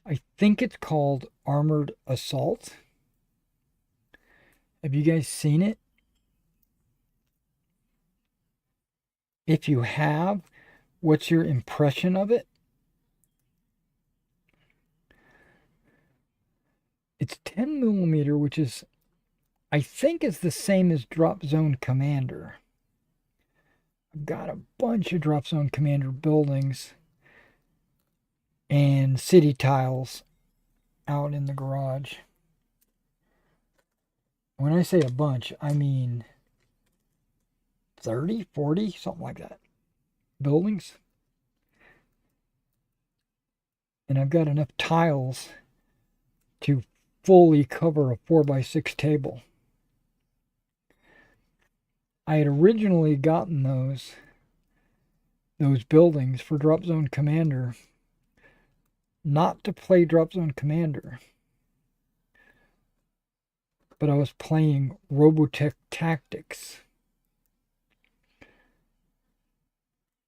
I think it's called Armored Assault. Have you guys seen it? If you have, what's your impression of it? It's 10 millimeter, which is, I think, is the same as Drop Zone Commander. I've got a bunch of Drop Zone Commander buildings and city tiles out in the garage. When I say a bunch, I mean 30, 40, something like that. Buildings. And I've got enough tiles to fully cover a 4x6 table. I had originally gotten those buildings for Drop Zone Commander, not to play Drop Zone Commander, but I was playing Robotech Tactics,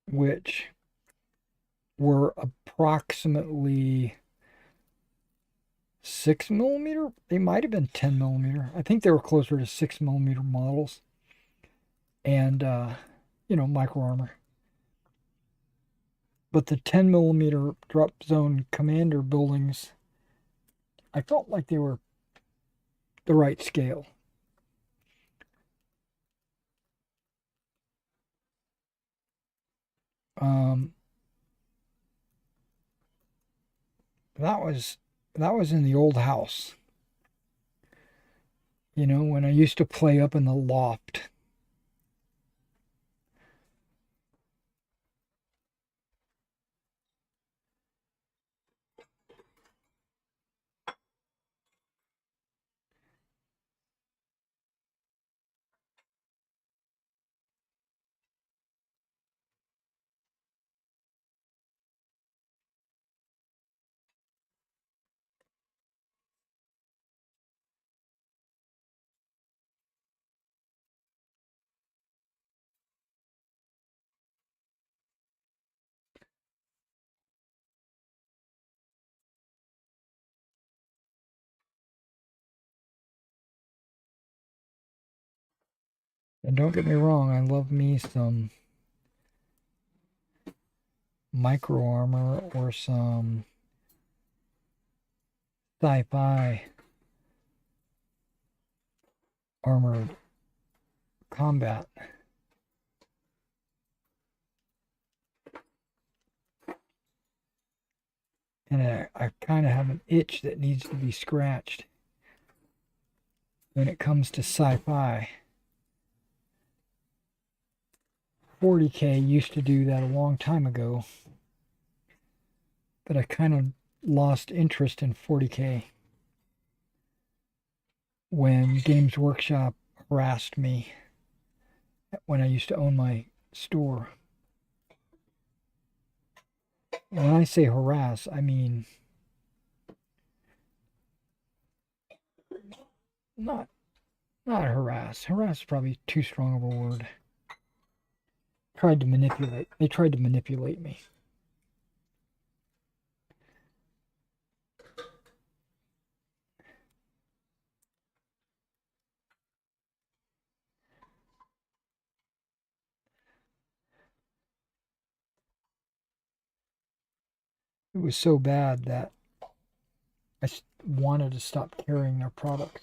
which were approximately 6 millimeter. They might have been 10 millimeter. I think they were closer to 6 millimeter models. And, micro armor. But the 10 millimeter Drop Zone Commander buildings, I felt like they were the right scale. Um, that was in the old house. You know, when I used to play up in the loft. And don't get me wrong, I love me some micro armor or some sci-fi armor combat. And I kind of have an itch that needs to be scratched when it comes to sci-fi. 40K used to do that a long time ago, but I kind of lost interest in 40K when Games Workshop harassed me when I used to own my store. And when I say harass, I mean not harass. Harass is probably too strong of a word. Tried to manipulate. They tried to manipulate me. It was so bad that I wanted to stop carrying their products.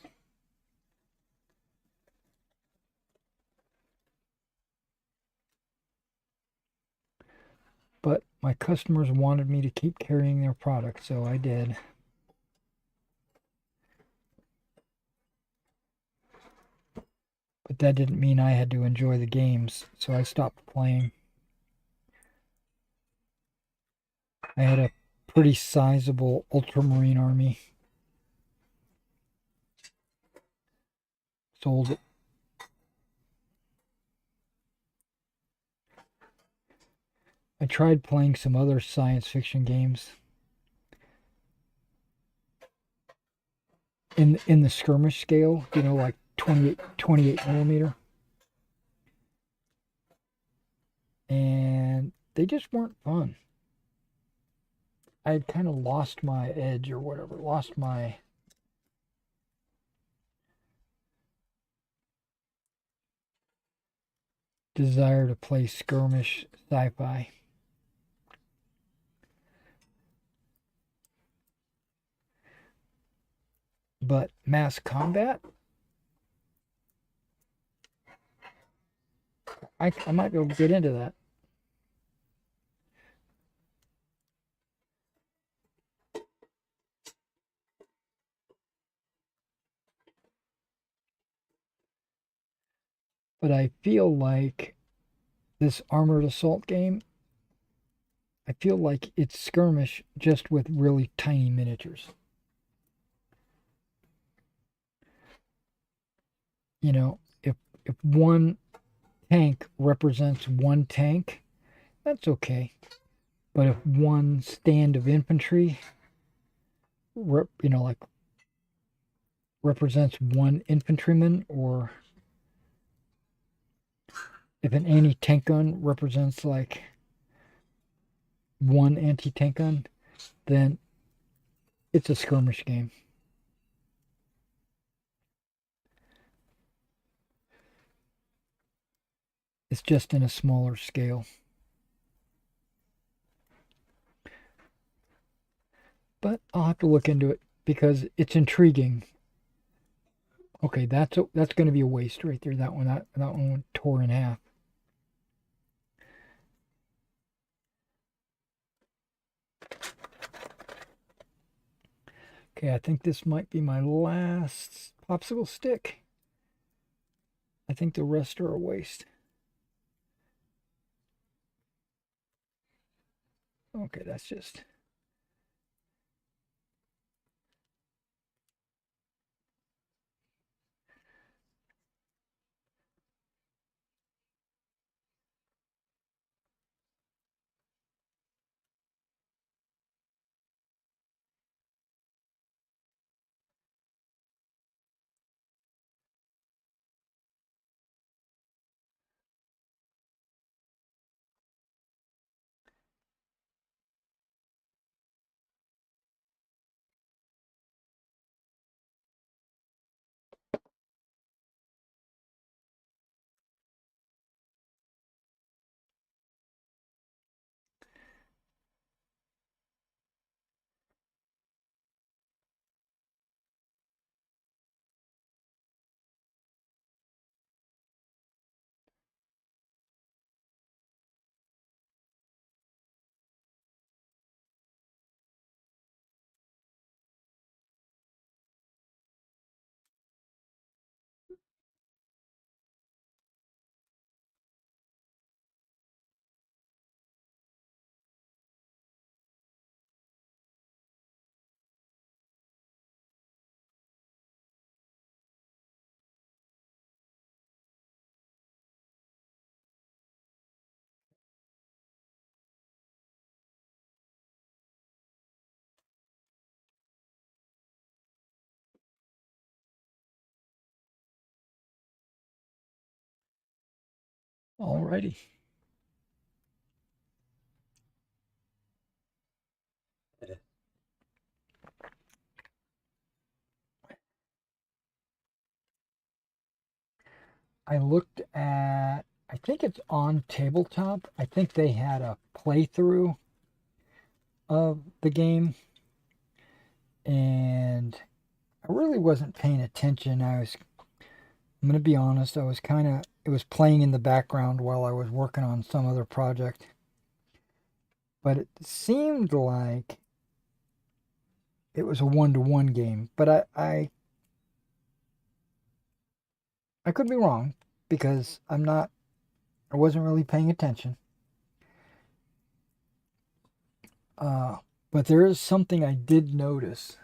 But my customers wanted me to keep carrying their products, so I did. But that didn't mean I had to enjoy the games, so I stopped playing. I had a pretty sizable ultramarine army. Sold it. I tried playing some other science fiction games in the skirmish scale, you know, like 28 millimeter. And they just weren't fun. I had kind of lost my edge or whatever, lost my desire to play skirmish sci-fi. But mass combat, I might be able to get into that. But I feel like this armored assault game, I feel like it's skirmish just with really tiny miniatures. You know, if one tank represents one tank, that's okay. But if one stand of infantry, you know, like represents one infantryman, or if an anti-tank gun represents like one anti-tank gun, then it's a skirmish game. It's just in a smaller scale. But I'll have to look into it because it's intriguing. Okay, that's going to be a waste right there. That one tore in half. Okay, I think this might be my last popsicle stick. I think the rest are a waste. Okay, that's just... Alrighty. I looked at, I think it's on tabletop. I think they had a playthrough of the game, and I really wasn't paying attention. I'm going to be honest, I was kind of, it was playing in the background while I was working on some other project. But it seemed like it was a one-to-one game. But I could be wrong because I wasn't really paying attention. Uh, but there is something I did notice.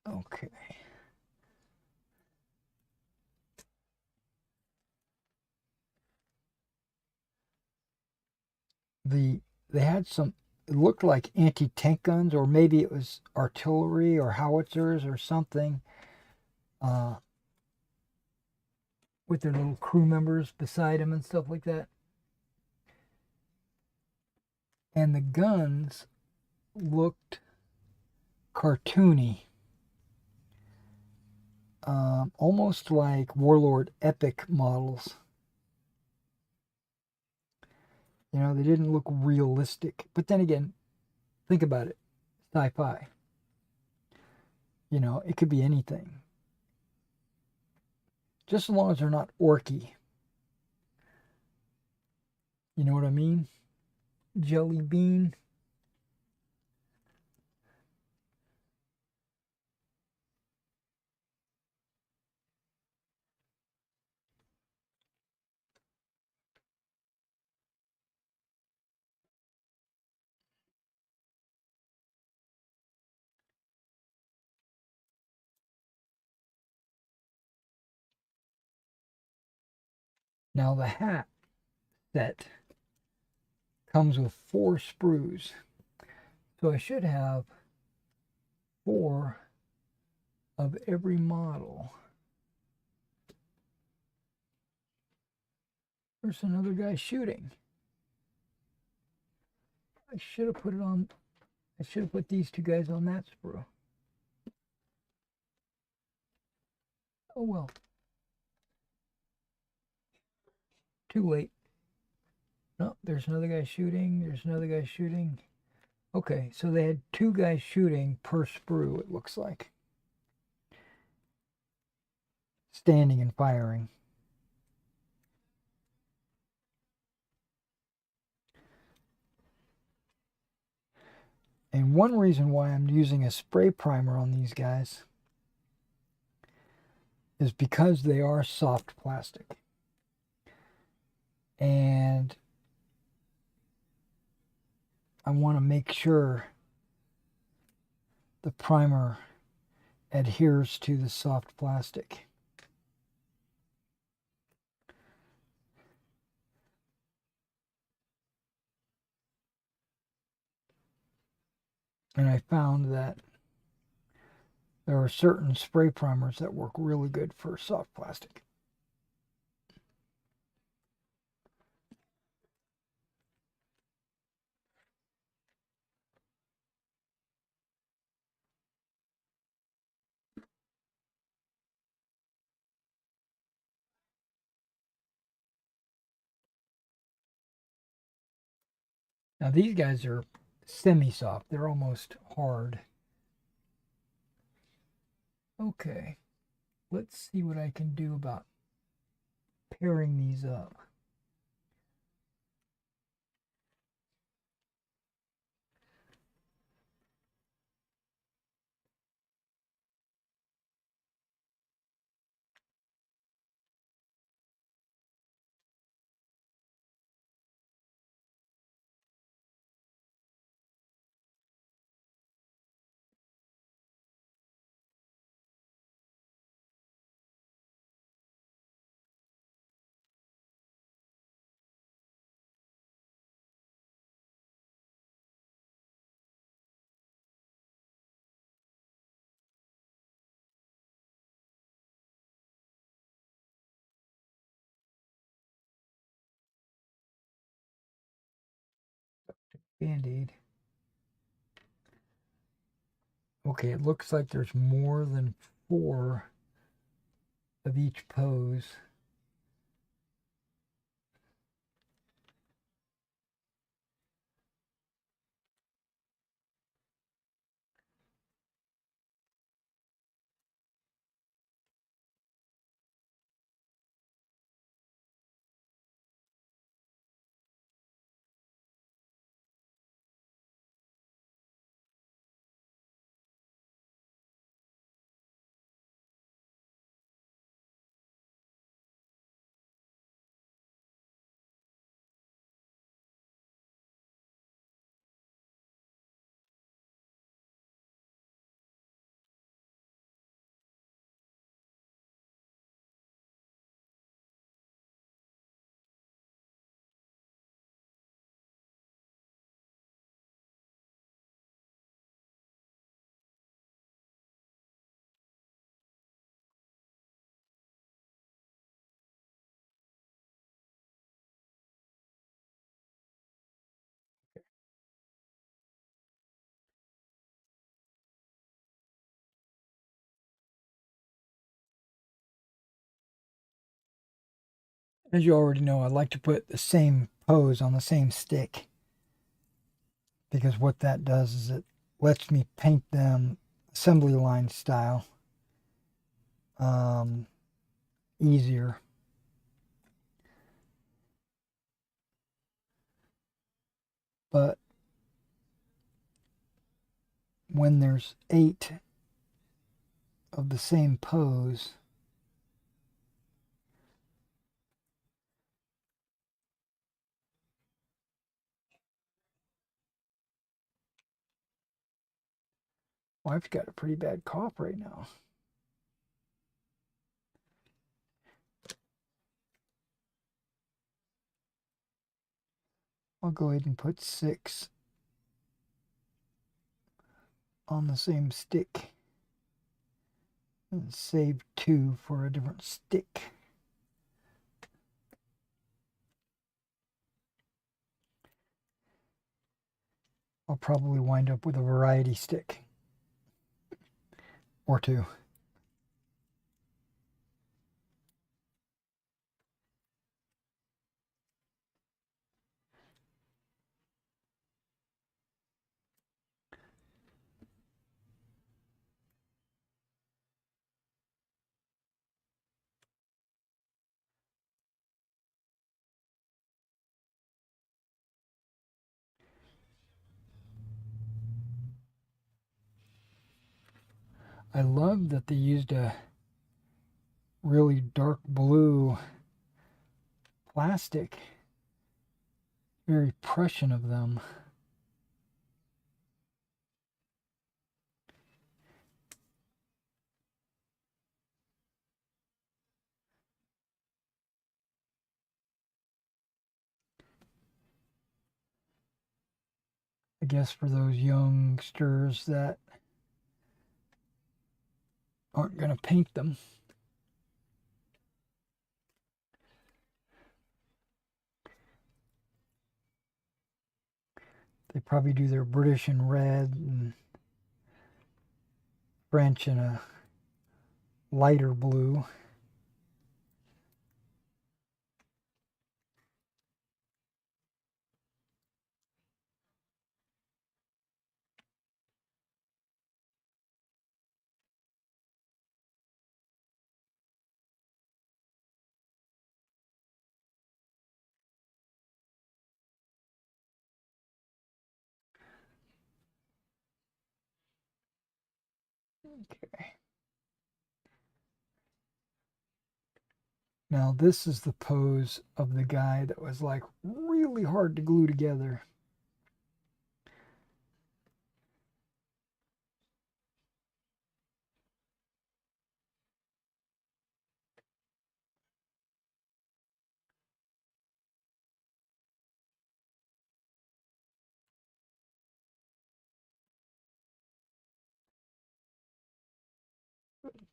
Okay. They had some, it looked like anti-tank guns, or maybe it was artillery or howitzers or something, uh, with their little crew members beside them and stuff like that. And the guns looked cartoony, almost like Warlord Epic models. You know, they didn't look realistic. But then again, think about it, sci-fi. You know, it could be anything. Just as long as they're not orky. You know what I mean? Jelly bean. Now the hat set comes with 4 sprues. So I should have 4 of every model. There's another guy shooting. I should have put it on, I should have put these 2 guys on that sprue. Oh well. Too late. No, there's another guy shooting. There's another guy shooting. Okay, so they had 2 guys shooting per sprue, it looks like. Standing and firing. And one reason why I'm using a spray primer on these guys is because they are soft plastic. And I want to make sure the primer adheres to the soft plastic. And I found that there are certain spray primers that work really good for soft plastic. Now these guys are semi-soft. They're almost hard. Okay, let's see what I can do about pairing these up. Band-Aid. Okay, it looks like there's more than 4 of each pose. As you already know, I like to put the same pose on the same stick because what that does is it lets me paint them assembly line style um, easier. But when there's 8 of the same pose, wife's got a pretty bad cough right now. I'll go ahead and put 6 on the same stick and save 2 for a different stick. I'll probably wind up with a variety stick or 2. I love that they used a really dark blue plastic. Very Prussian of them. I guess for those youngsters that aren't going to paint them. They probably do their British in red and French in a lighter blue. Okay. Now this is the pose of the guy that was like really hard to glue together.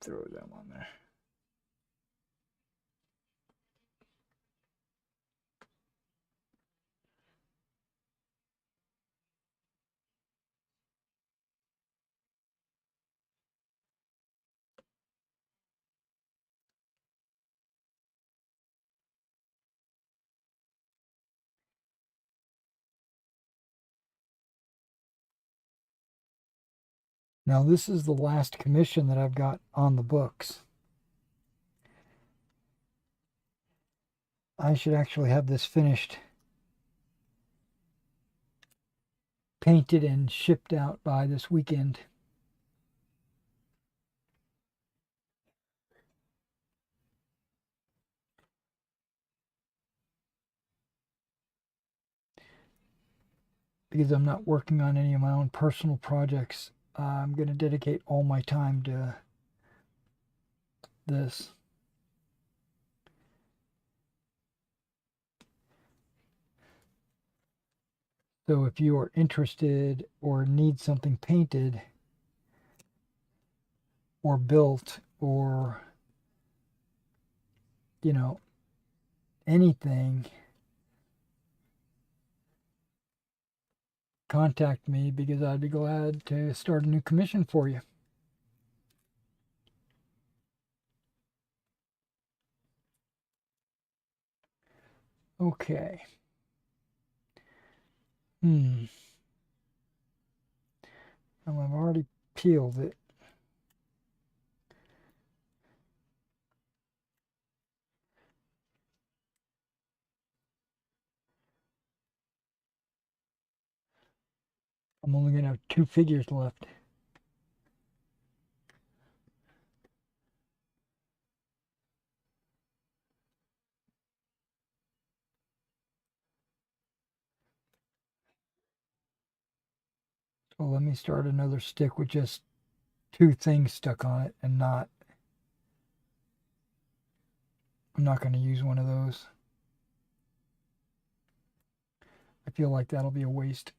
Throw them on there. Now this is the last commission that I've got on the books. I should actually have this finished, painted and shipped out by this weekend. Because I'm not working on any of my own personal projects. I'm going to dedicate all my time to this. So if you are interested or need something painted or built or, you know, anything, contact me because I'd be glad to start a new commission for you. Okay. I've already peeled it. I'm only going to have 2 figures left. So let me start another stick with just 2 things stuck on it and not, I'm not going to use one of those. I feel like that'll be a waste.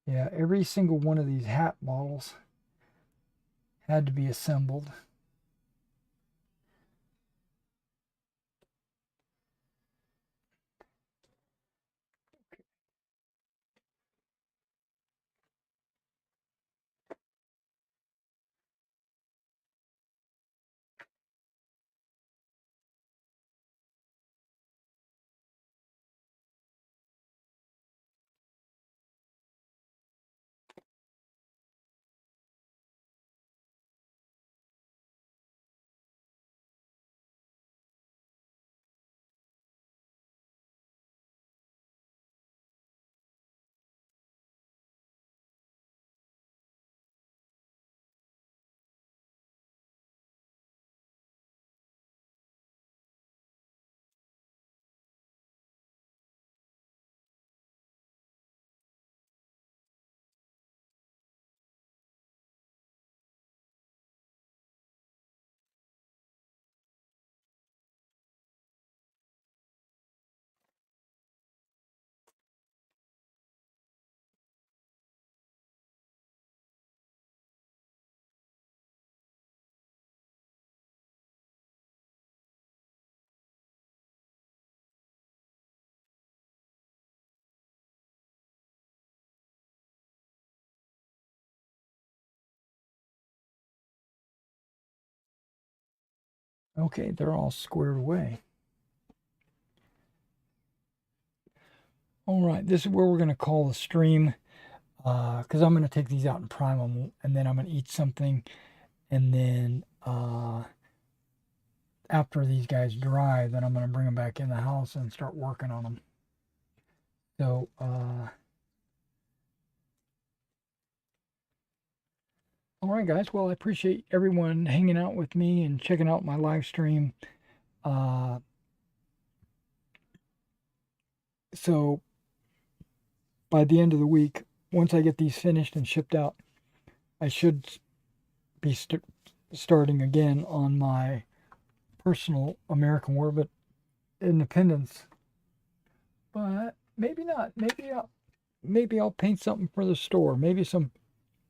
Yeah, every single one of these hat models had to be assembled. Okay, they're all squared away. All right, this is where we're going to call the stream, because I'm going to take these out and prime them, and then I'm going to eat something, and then after these guys dry, then I'm going to bring them back in the house and start working on them. So, all right, guys. Well, I appreciate everyone hanging out with me and checking out my live stream. So, by the end of the week, once I get these finished and shipped out, I should be starting again on my personal American War of Independence. But maybe not. Maybe I'll paint something for the store. Maybe some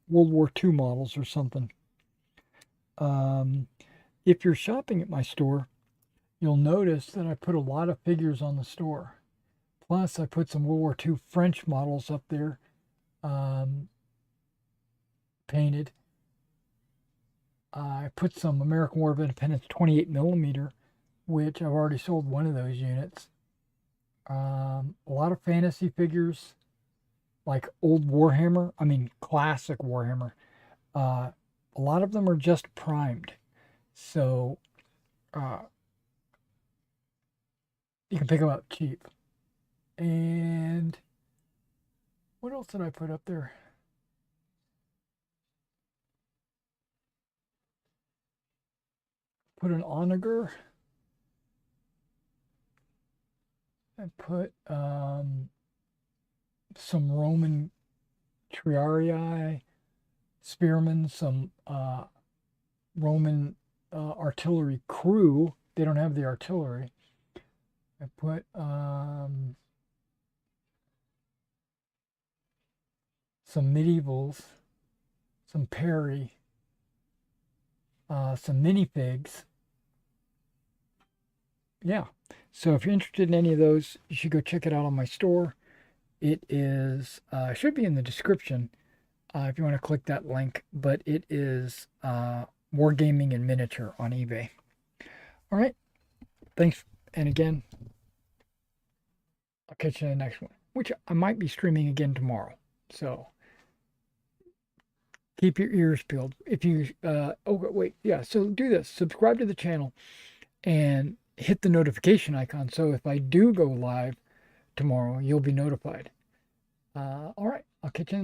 World War II models or something. If you're shopping at my store, you'll notice that I put a lot of figures on the store. Plus, I put some World War II French models up there, painted. I put some American War of Independence 28 millimeter, which I've already sold one of those units. A lot of fantasy figures, like old Warhammer. I mean, classic Warhammer. A lot of them are just primed, so you can pick them up cheap. And what else did I put up there? Put an onager. I put some Roman triarii, spearmen, some Roman artillery crew. They don't have the artillery. I put some medievals, some Perry, some minifigs. Yeah. So if you're interested in any of those, you should go check it out on my store. It is should be in the description if you want to click that link, but it is Wargaming in miniature on eBay. All right. Thanks. And again, I'll catch you in the next one, which I might be streaming again tomorrow. So keep your ears peeled. If you, oh, wait, yeah. So do this: subscribe to the channel and hit the notification icon. So if I do go live tomorrow, you'll be notified. All right. I'll catch you in